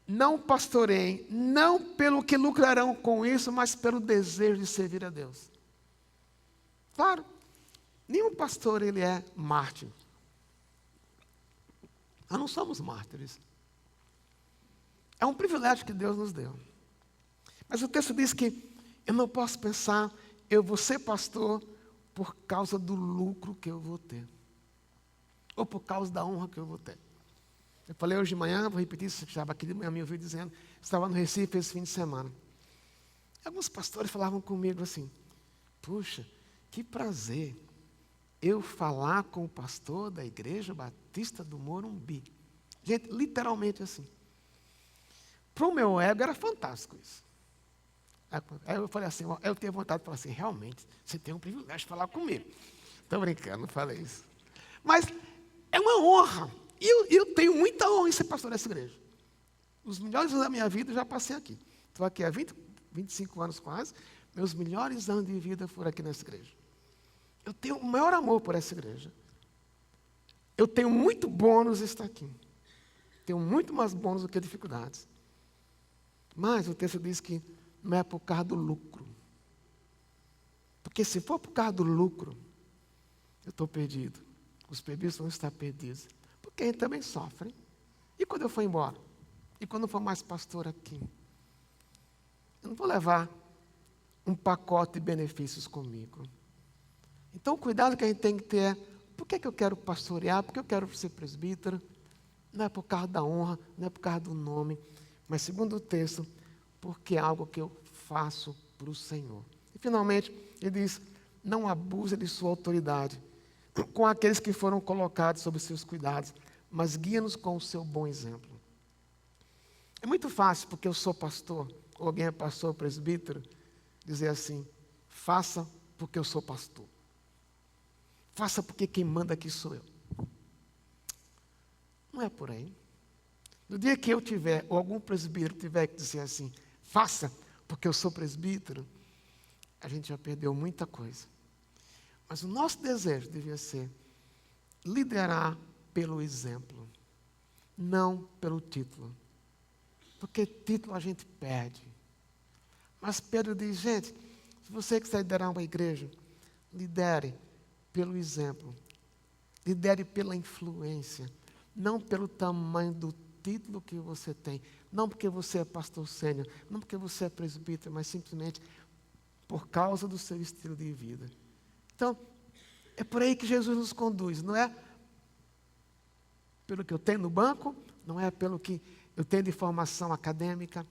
não pastoreiem, não pelo que lucrarão com isso, mas pelo desejo de servir a Deus. Claro, nenhum pastor ele é mártir. Nós não somos mártires. É um privilégio que Deus nos deu. Mas o texto diz que eu não posso pensar, eu vou ser pastor por causa do lucro que eu vou ter. Ou por causa da honra que eu vou ter. Eu falei hoje de manhã, vou repetir isso, estava aqui de manhã, me ouviu dizendo, estava no Recife esse fim de semana. Alguns pastores falavam comigo assim, puxa, que prazer eu falar com o pastor da Igreja Batista do Morumbi. Gente, literalmente assim. Para o meu ego era fantástico isso. Aí eu falei assim, eu tenho vontade de falar assim, realmente, você tem um privilégio de falar comigo. Estou brincando, não falei isso. Mas uma honra. E eu tenho muita honra em ser pastor dessa igreja. Os melhores anos da minha vida eu já passei aqui. Estou aqui há 25 anos quase. Meus melhores anos de vida foram aqui nessa igreja. Eu tenho o maior amor por essa igreja. Eu tenho muito bônus de estar aqui. Tenho muito mais bônus do que dificuldades. Mas o texto diz que não é por causa do lucro. Porque se for por causa do lucro, eu estou perdido. Os perdidos vão estar perdidos. Porque a gente também sofre. E quando eu for embora? E quando eu for mais pastor aqui? Eu não vou levar um pacote de benefícios comigo. Então, o cuidado que a gente tem que ter é, por que eu quero pastorear? Por que eu quero ser presbítero? Não é por causa da honra, não é por causa do nome, mas segundo o texto, porque é algo que eu faço para o Senhor. E finalmente, ele diz, não abuse de sua autoridade com aqueles que foram colocados sob seus cuidados, mas guia-nos com o seu bom exemplo. É muito fácil, porque eu sou pastor, ou alguém é pastor ou presbítero, dizer assim, faça porque eu sou pastor. Faça porque quem manda aqui sou eu. Não é por aí. No dia que eu tiver, ou algum presbítero tiver que dizer assim, faça porque eu sou presbítero, a gente já perdeu muita coisa. Mas o nosso desejo devia ser liderar pelo exemplo, não pelo título. Porque título a gente perde. Mas Pedro diz, gente, se você quiser liderar uma igreja, lidere pelo exemplo. Lidere pela influência. Não pelo tamanho do título que você tem. Não porque você é pastor sênior. Não porque você é presbítero, mas simplesmente por causa do seu estilo de vida. Então, é por aí que Jesus nos conduz. Não é pelo que eu tenho no banco, não é pelo que eu tenho de formação acadêmica,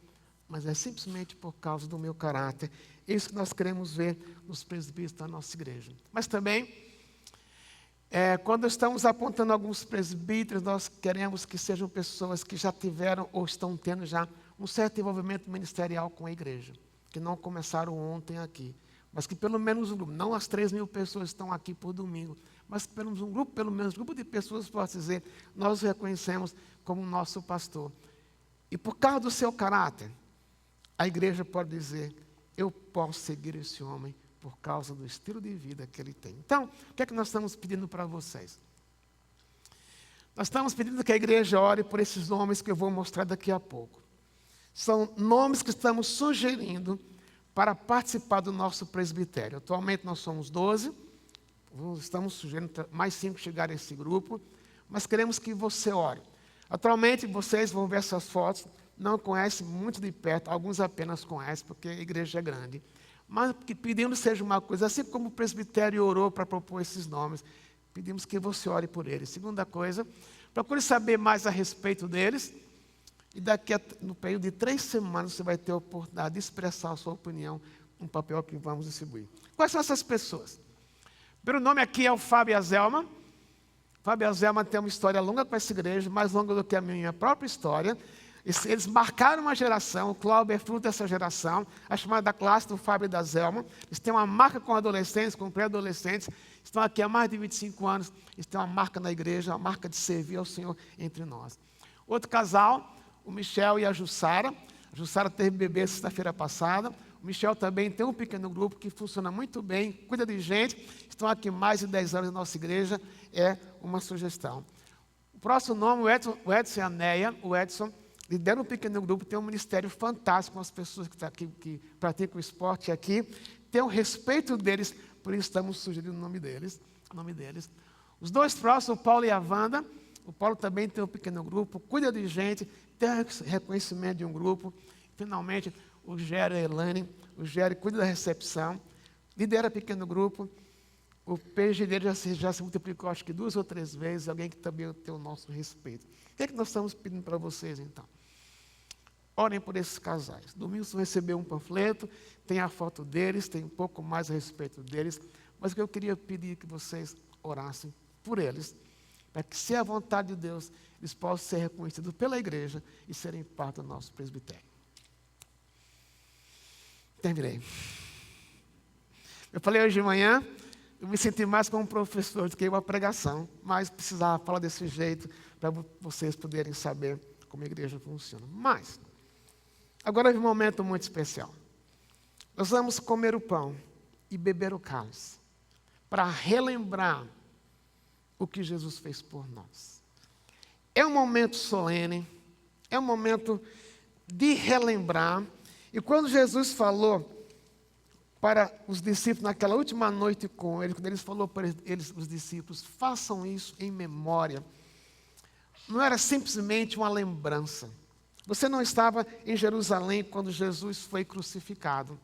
mas é simplesmente por causa do meu caráter. É isso que nós queremos ver nos presbíteros da nossa igreja. Mas também, quando estamos apontando alguns presbíteros, nós queremos que sejam pessoas que já tiveram ou estão tendo já um certo envolvimento ministerial com a igreja, que não começaram ontem aqui, mas que pelo menos um grupo, não as 3.000 pessoas que estão aqui por domingo, mas pelo menos um grupo de pessoas, posso dizer, nós o reconhecemos como nosso pastor. E por causa do seu caráter, a igreja pode dizer, eu posso seguir esse homem por causa do estilo de vida que ele tem. Então, o que é que nós estamos pedindo para vocês? Nós estamos pedindo que a igreja ore por esses nomes que eu vou mostrar daqui a pouco. São nomes que estamos sugerindo para participar do nosso presbitério. Atualmente nós somos 12, estamos sugerindo mais 5 chegar a esse grupo, mas queremos que você ore. Atualmente vocês vão ver essas fotos, não conhecem muito de perto, alguns apenas conhecem, porque a igreja é grande. Mas que pedimos seja uma coisa, assim como o presbitério orou para propor esses nomes, pedimos que você ore por eles. Segunda coisa, procure saber mais a respeito deles, e no período de 3 semanas você vai ter a oportunidade de expressar a sua opinião no papel que vamos distribuir. Quais são essas pessoas? O primeiro nome aqui é o Fábio e a Zelma. Fábio e a Zelma tem uma história longa com essa igreja, mais longa do que a minha própria história. Eles marcaram uma geração, o Cláudio é fruto dessa geração, a chamada classe do Fábio e da Zelma. Eles têm uma marca com adolescentes, com pré-adolescentes, estão aqui há mais de 25 anos, eles têm uma marca na igreja, uma marca de servir ao Senhor entre nós. Outro casal, o Michel e a Jussara. A Jussara teve bebê sexta-feira passada. O Michel também tem um pequeno grupo que funciona muito bem, cuida de gente, estão aqui mais de 10 anos na nossa igreja, é uma sugestão. O próximo nome, o Edson e a Neia. O Edson lidera um pequeno grupo, tem um ministério fantástico com as pessoas que praticam o esporte aqui, tem o respeito deles, por isso estamos sugerindo o nome deles. Os dois próximos, o Paulo e a Wanda. O Paulo também tem um pequeno grupo, cuida de gente, tem reconhecimento de um grupo. Finalmente, o Gério e a Elaine. O Gério cuida da recepção, lidera pequeno grupo. O PG dele já se multiplicou, acho que 2 ou 3 vezes, alguém que também tem o nosso respeito. O que é que nós estamos pedindo para vocês, então? Orem por esses casais. Domingo vocês vão receber um panfleto, tem a foto deles, tem um pouco mais a respeito deles, mas o que eu queria pedir que vocês orassem por eles, para que, se é a vontade de Deus, eles possam ser reconhecidos pela igreja e serem parte do nosso presbitério. Terminei. Eu falei hoje de manhã, Eu me senti mais como um professor do que uma pregação, mas precisava falar desse jeito para vocês poderem saber como a igreja funciona. Mas, agora é um momento muito especial. Nós vamos comer o pão e beber o cálice para relembrar o que Jesus fez por nós. É um momento solene, é um momento de relembrar. E quando Jesus falou para os discípulos naquela última noite com ele, quando ele falou para eles, os discípulos, façam isso em memória, não era simplesmente uma lembrança. Você não estava em Jerusalém quando Jesus foi crucificado.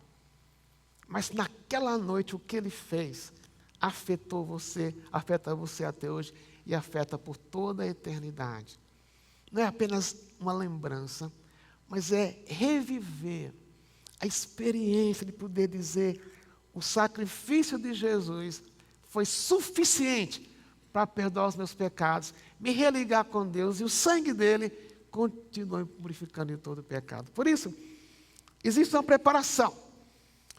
Mas naquela noite o que ele fez afetou você, afeta você até hoje e afeta por toda a eternidade. Não é apenas uma lembrança, mas é reviver a experiência de poder dizer o sacrifício de Jesus foi suficiente para perdoar os meus pecados, me religar com Deus e o sangue dele continua purificando de todo o pecado. Por isso, existe uma preparação.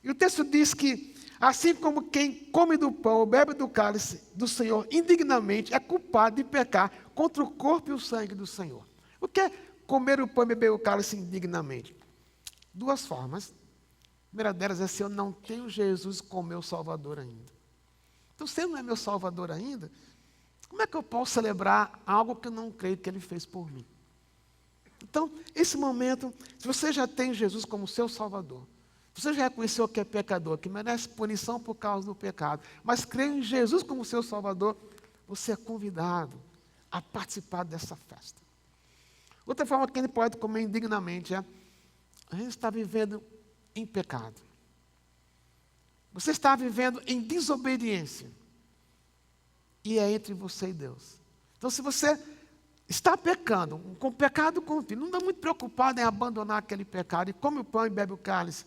E o texto diz que, assim como quem come do pão ou bebe do cálice do Senhor indignamente, é culpado de pecar contra o corpo e o sangue do Senhor. O que é comer o pão e beber o cálice indignamente? Duas formas. A primeira delas é se eu não tenho Jesus como meu Salvador ainda. Então, se ele não é meu Salvador ainda, como é que eu posso celebrar algo que eu não creio que ele fez por mim? Então, esse momento, se você já tem Jesus como seu Salvador, você já reconheceu que é pecador, que merece punição por causa do pecado, mas crê em Jesus como seu Salvador, você é convidado a participar dessa festa. Outra forma que ele pode comer indignamente é, a gente está vivendo em pecado. Você está vivendo em desobediência. E é entre você e Deus. Então, se você está pecando, com pecado contínuo, não está muito preocupado em abandonar aquele pecado, e come o pão e bebe o cálice,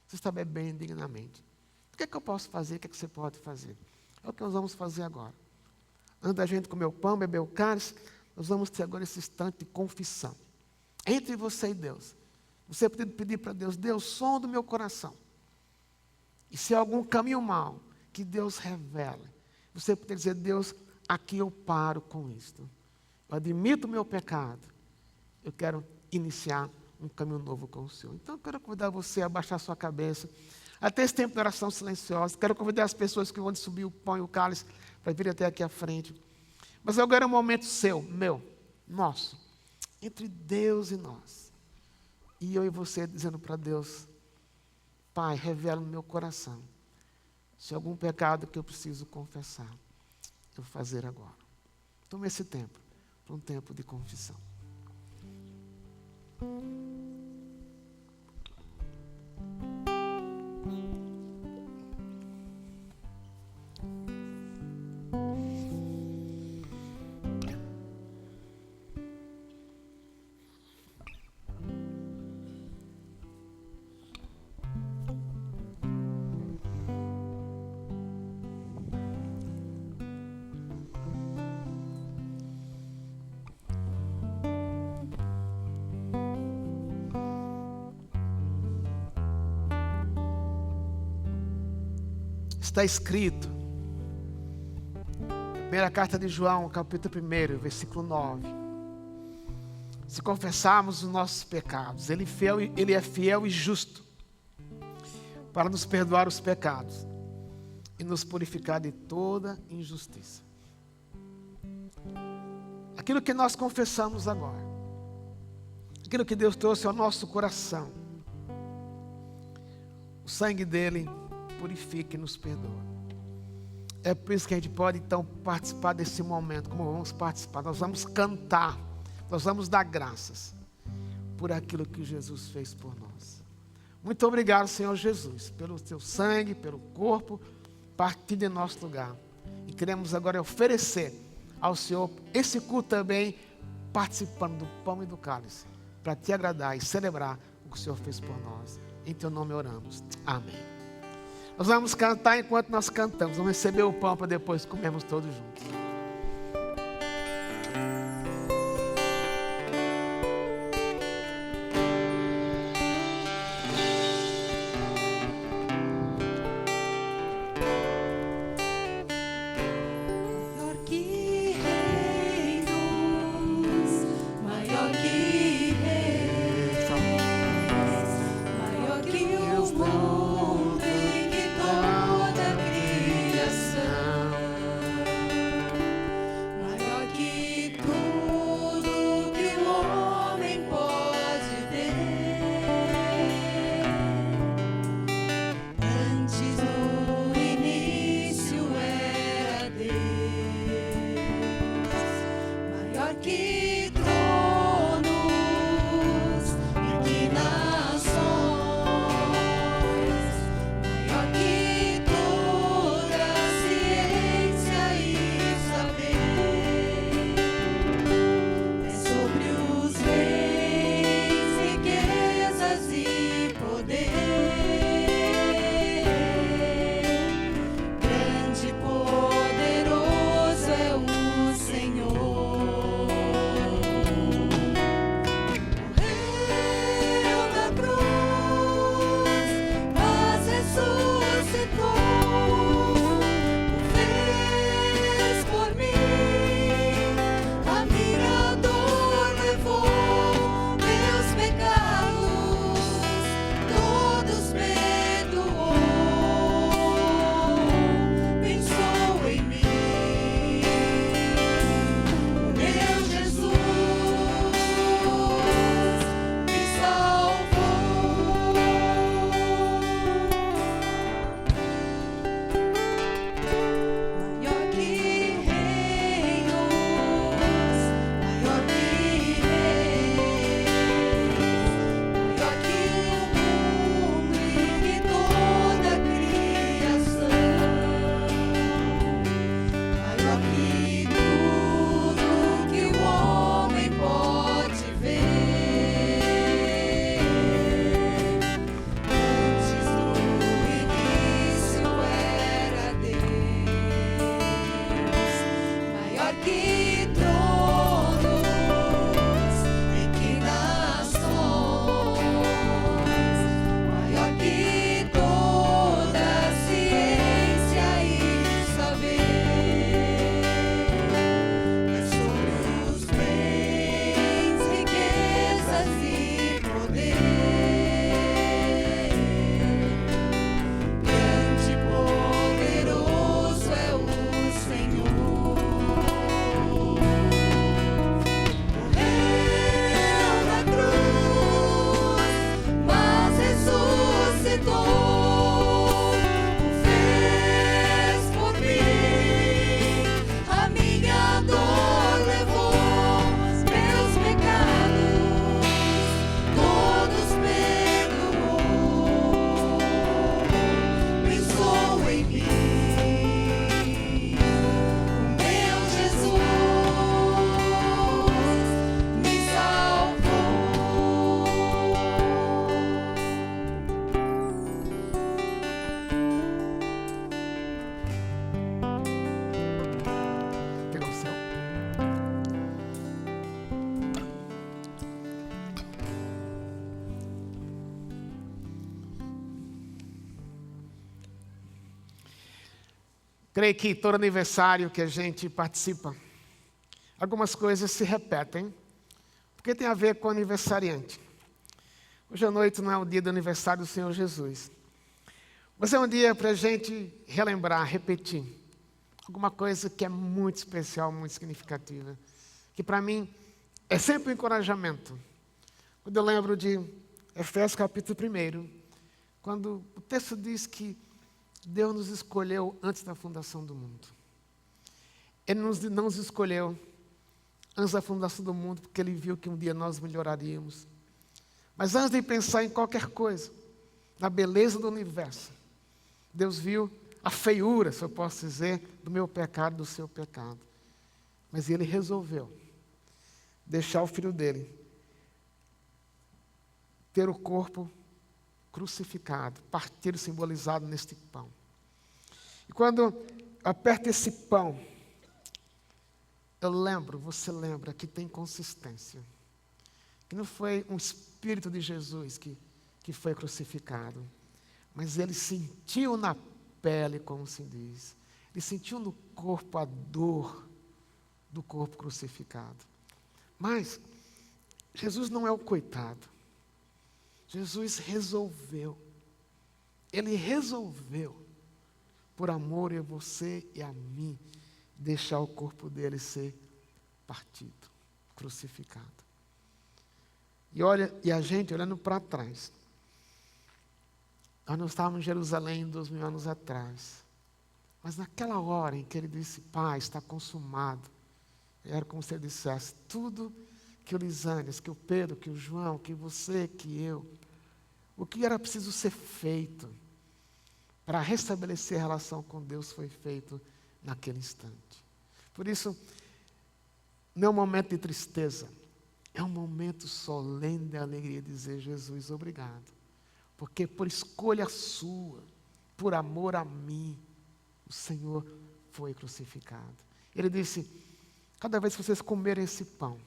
você está bebendo indignamente. O que é que eu posso fazer? O que é que você pode fazer? É o que nós vamos fazer agora. Antes da gente comer o pão, beber o cálice, nós vamos ter agora esse instante de confissão. Entre você e Deus. Você pode pedir para Deus, Deus, som do meu coração. E se há algum caminho mau, que Deus revele. Você pode dizer, Deus, aqui eu paro com isto. Eu admito o meu pecado. Eu quero iniciar um caminho novo com o Senhor. Então, eu quero convidar você a abaixar sua cabeça. Até esse tempo de oração silenciosa. Quero convidar as pessoas que vão subir o pão e o cálice para vir até aqui à frente. Mas agora é um momento seu, meu, nosso. Entre Deus e nós. E eu e você dizendo para Deus, Pai, revela no meu coração. Se há algum pecado que eu preciso confessar, eu vou fazer agora. Tome esse tempo, para um tempo de confissão. Está escrito, primeira carta de João, capítulo 1, versículo 9. Se confessarmos os nossos pecados, Ele é fiel e justo para nos perdoar os pecados e nos purificar de toda injustiça. Aquilo que nós confessamos agora, aquilo que Deus trouxe ao nosso coração, o sangue dele purifica e nos perdoa. É por isso que a gente pode então participar desse momento. Como vamos participar? Nós vamos cantar, nós vamos dar graças por aquilo que Jesus fez por nós. Muito obrigado, Senhor Jesus, pelo teu sangue, pelo corpo partido em nosso lugar. E queremos agora oferecer ao Senhor esse culto também, participando do pão e do cálice, para te agradar e celebrar o que o Senhor fez por nós. Em teu nome oramos. Amém. Nós vamos cantar enquanto nós cantamos. Vamos receber o pão para depois comermos todos juntos. mundo e que toda a criação, maior que tudo que o homem pode ver. Antes no início era Deus, maior que tronos e que nações, maior que toda a ciência e saber. É sobre os bens, riquezas e poder. Grande e poderoso é o Senhor. Morreu na cruz, mas ressuscitou. O fez por mim, a minha dor levou. Meus pecados todos perdoou. Pensou em mim, meu Jesus me salvou. Maior que reinos, maior que reis, maior que o mundo e que toda a criação, maior que tudo que o homem pode ver. Antes no início era Deus, maior que tronos e que nações, maior que toda a ciência e saber. É sobre os bens, riquezas e poder. Grande e poderoso é o Senhor. Morreu na cruz, mas ressuscitou. O fez por mim, a minha dor levou. Meus pecados todos perdoou. Pensou em mim, o meu Jesus me salvou. Pegou o céu. Creio que todo aniversário que a gente participa, algumas coisas se repetem, porque tem a ver com o aniversariante. Hoje à noite não é o dia do aniversário do Senhor Jesus, mas é um dia para a gente relembrar, repetir alguma coisa que é muito especial, muito significativa, que para mim é sempre um encorajamento. Quando eu lembro de Efésios capítulo 1, quando o texto diz que Deus nos escolheu antes da fundação do mundo. Ele não nos escolheu antes da fundação do mundo, porque Ele viu que um dia nós melhoraríamos. Mas antes de pensar em qualquer coisa, na beleza do universo, Deus viu a feiura, se eu posso dizer, do meu pecado, do seu pecado. Mas Ele resolveu deixar o Filho dele ter o corpo crucificado, partido simbolizado neste pão. E quando eu aperto esse pão, eu lembro, você lembra que tem consistência. Que não foi um Espírito de Jesus que foi crucificado, mas Ele sentiu na pele, como se diz. Ele sentiu no corpo a dor do corpo crucificado. Mas Jesus não é o coitado. Jesus resolveu Ele resolveu, por amor a você e a mim, deixar o corpo dele ser partido, crucificado. E a gente olhando para trás, nós não estávamos em Jerusalém 2000 anos atrás, mas naquela hora em que ele disse, Pai, está consumado, era como se ele dissesse, tudo que o Lisânias, que o Pedro, que o João, que você, que eu, o que era preciso ser feito para restabelecer a relação com Deus foi feito naquele instante. Por isso, não é um momento de tristeza, é um momento solene de alegria de dizer, Jesus, obrigado. Porque por escolha sua, por amor a mim, o Senhor foi crucificado. Ele disse, cada vez que vocês comerem esse pão,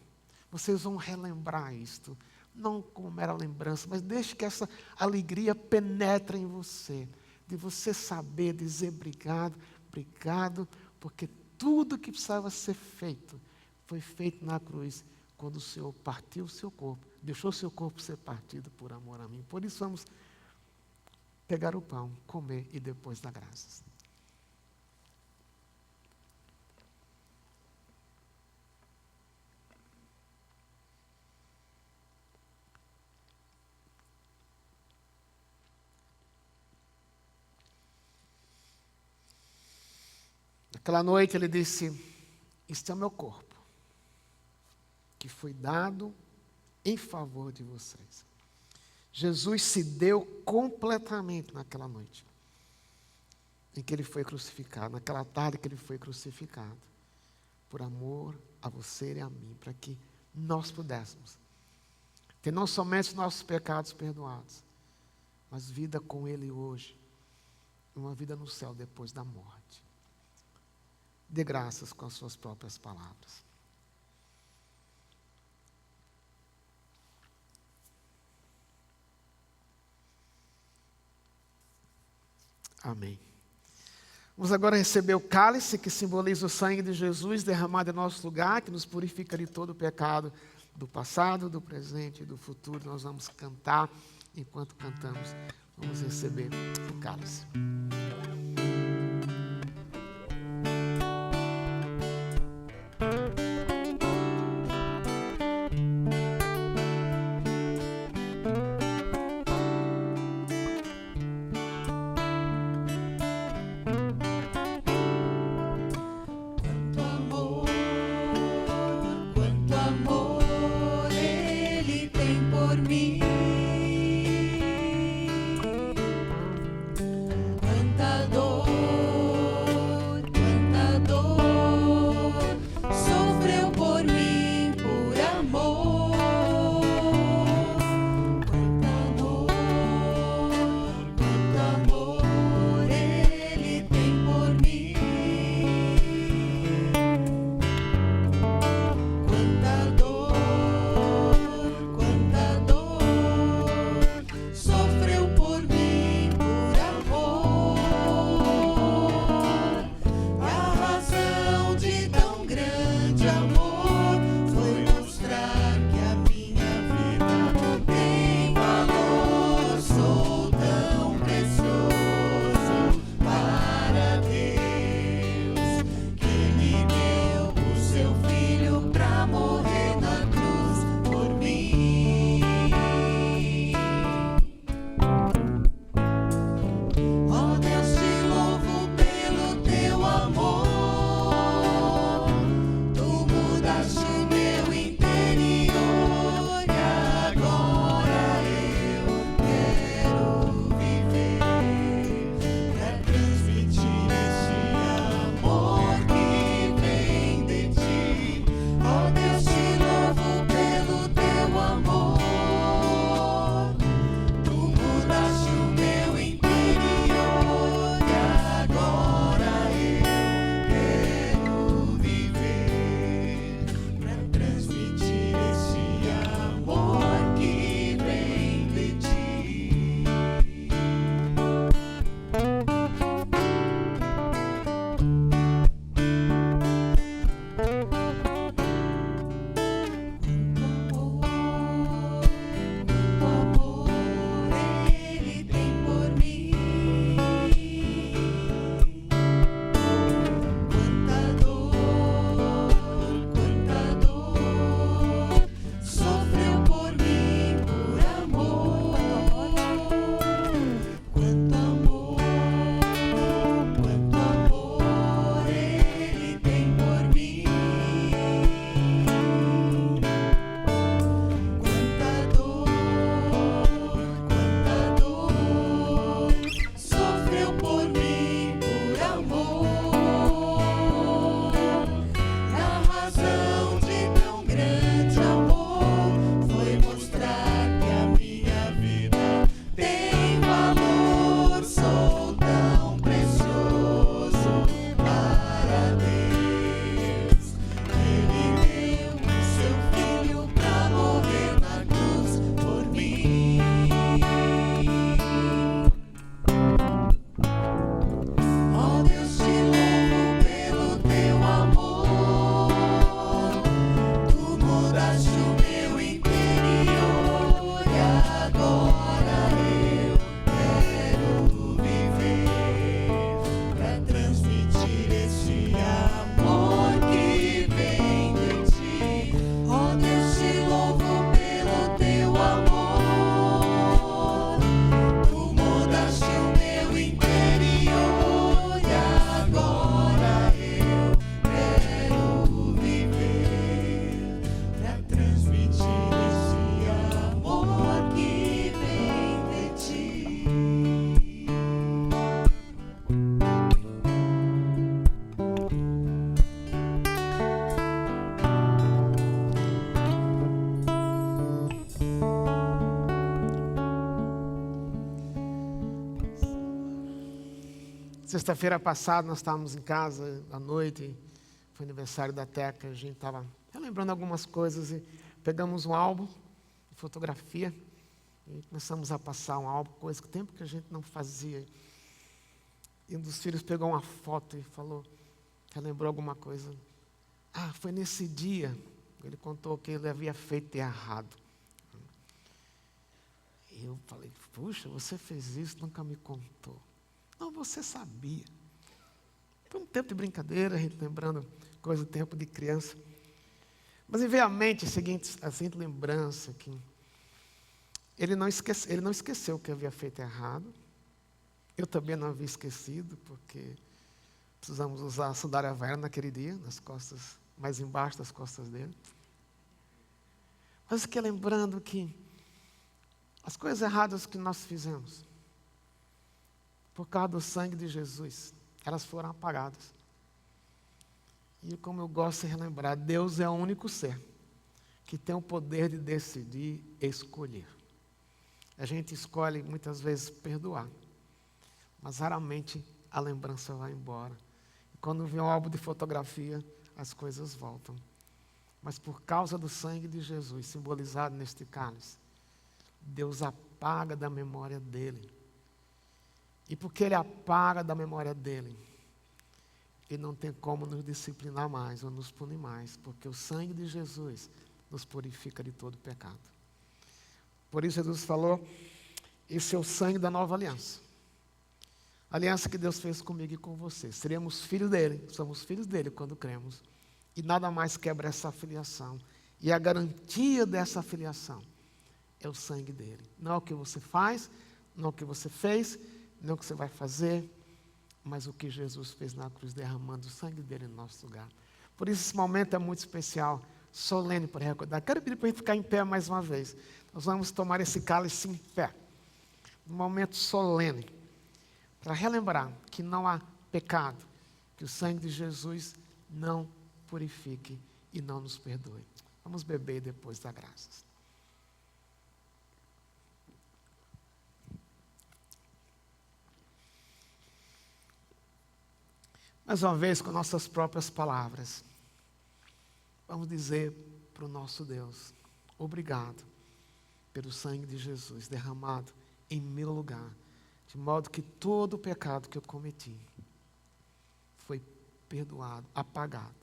vocês vão relembrar isto, não como mera lembrança, mas deixe que essa alegria penetre em você, de você saber dizer obrigado, obrigado, porque tudo que precisava ser feito, foi feito na cruz, quando o Senhor partiu o seu corpo, deixou o seu corpo ser partido por amor a mim. Por isso vamos pegar o pão, comer e depois dar graças. Naquela noite ele disse, este é o meu corpo, que foi dado em favor de vocês. Jesus se deu completamente naquela noite, em que ele foi crucificado, naquela tarde que ele foi crucificado, por amor a você e a mim, para que nós pudéssemos ter não somente nossos pecados perdoados, mas vida com ele hoje, uma vida no céu depois da morte. Dê graças com as suas próprias palavras. Amém. Vamos agora receber o cálice que simboliza o sangue de Jesus derramado em nosso lugar, que nos purifica de todo o pecado do passado, do presente e do futuro. Nós vamos cantar, enquanto cantamos, vamos receber o cálice. Quanto amor Ele tem por mim. Quanta Sexta-feira passada nós estávamos em casa à noite, foi aniversário da Teca, a gente estava relembrando algumas coisas e pegamos um álbum de fotografia e começamos a passar um álbum, coisa que tempo que a gente não fazia. E um dos filhos pegou uma foto e falou, relembrou alguma coisa. Ah, foi nesse dia, ele contou que ele havia feito errado. E eu falei, puxa, você fez isso, nunca me contou. Não, você sabia. Foi um tempo de brincadeira, a gente lembrando coisa do tempo de criança. Mas me veio à mente a seguinte lembrança, que ele não esqueceu que havia feito errado. Eu também não havia esquecido, porque precisamos usar a sandália velha naquele dia, nas costas, mais embaixo das costas dele. Mas fiquei lembrando que as coisas erradas que nós fizemos, por causa do sangue de Jesus, elas foram apagadas. E como eu gosto de relembrar, Deus é o único ser que tem o poder de decidir e escolher. A gente escolhe muitas vezes perdoar, mas raramente a lembrança vai embora. E quando vem um álbum de fotografia, as coisas voltam. Mas por causa do sangue de Jesus, simbolizado neste cálice, Deus apaga da memória dele. E porque ele apaga da memória dele, ele não tem como nos disciplinar mais ou nos punir mais, porque o sangue de Jesus nos purifica de todo pecado. Por isso Jesus falou, esse é o sangue da nova aliança. A aliança que Deus fez comigo e com você. Seremos filhos dele, somos filhos dele quando cremos. E nada mais quebra essa filiação. E a garantia dessa filiação é o sangue dele. Não é o que você faz, não é o que você fez, não é o que você vai fazer, mas o que Jesus fez na cruz, derramando o sangue dele no nosso lugar. Por isso esse momento é muito especial, solene para recordar. Quero pedir para a gente ficar em pé mais uma vez. Nós vamos tomar esse cálice em pé. Um momento solene, para relembrar que não há pecado, que o sangue de Jesus não purifique e não nos perdoe. Vamos beber e depois dar graças. Mais uma vez, com nossas próprias palavras, vamos dizer para o nosso Deus, obrigado pelo sangue de Jesus derramado em meu lugar, de modo que todo o pecado que eu cometi foi perdoado, apagado.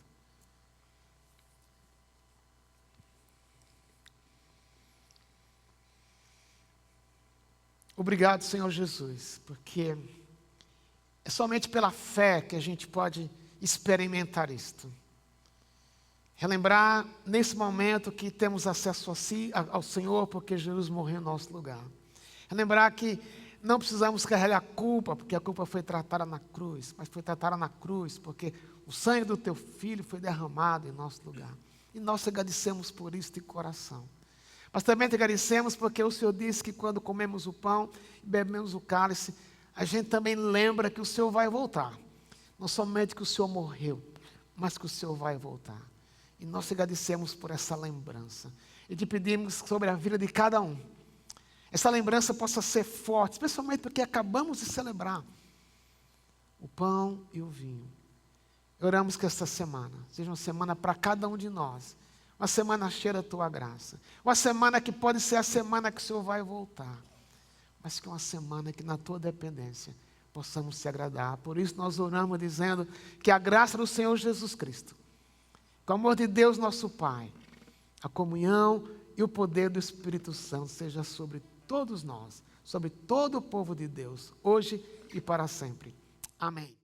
Obrigado, Senhor Jesus, porque é somente pela fé que a gente pode experimentar isto. Relembrar nesse momento que temos acesso ao Senhor porque Jesus morreu em nosso lugar. Relembrar que não precisamos carregar a culpa, porque a culpa foi tratada na cruz, mas foi tratada na cruz porque o sangue do teu filho foi derramado em nosso lugar. E nós te agradecemos por isso de coração. Mas também te agradecemos porque o Senhor disse que quando comemos o pão e bebemos o cálice, a gente também lembra que o Senhor vai voltar. Não somente que o Senhor morreu, mas que o Senhor vai voltar. E nós te agradecemos por essa lembrança. E te pedimos sobre a vida de cada um. Essa lembrança possa ser forte, especialmente porque acabamos de celebrar o pão e o vinho. Oramos que esta semana seja uma semana para cada um de nós. Uma semana cheia da tua graça. Uma semana que pode ser a semana que o Senhor vai voltar. Mas que é uma semana que na tua dependência possamos te agradar. Por isso nós oramos dizendo que a graça do Senhor Jesus Cristo, que o amor de Deus nosso Pai, a comunhão e o poder do Espírito Santo seja sobre todos nós, sobre todo o povo de Deus, hoje e para sempre. Amém.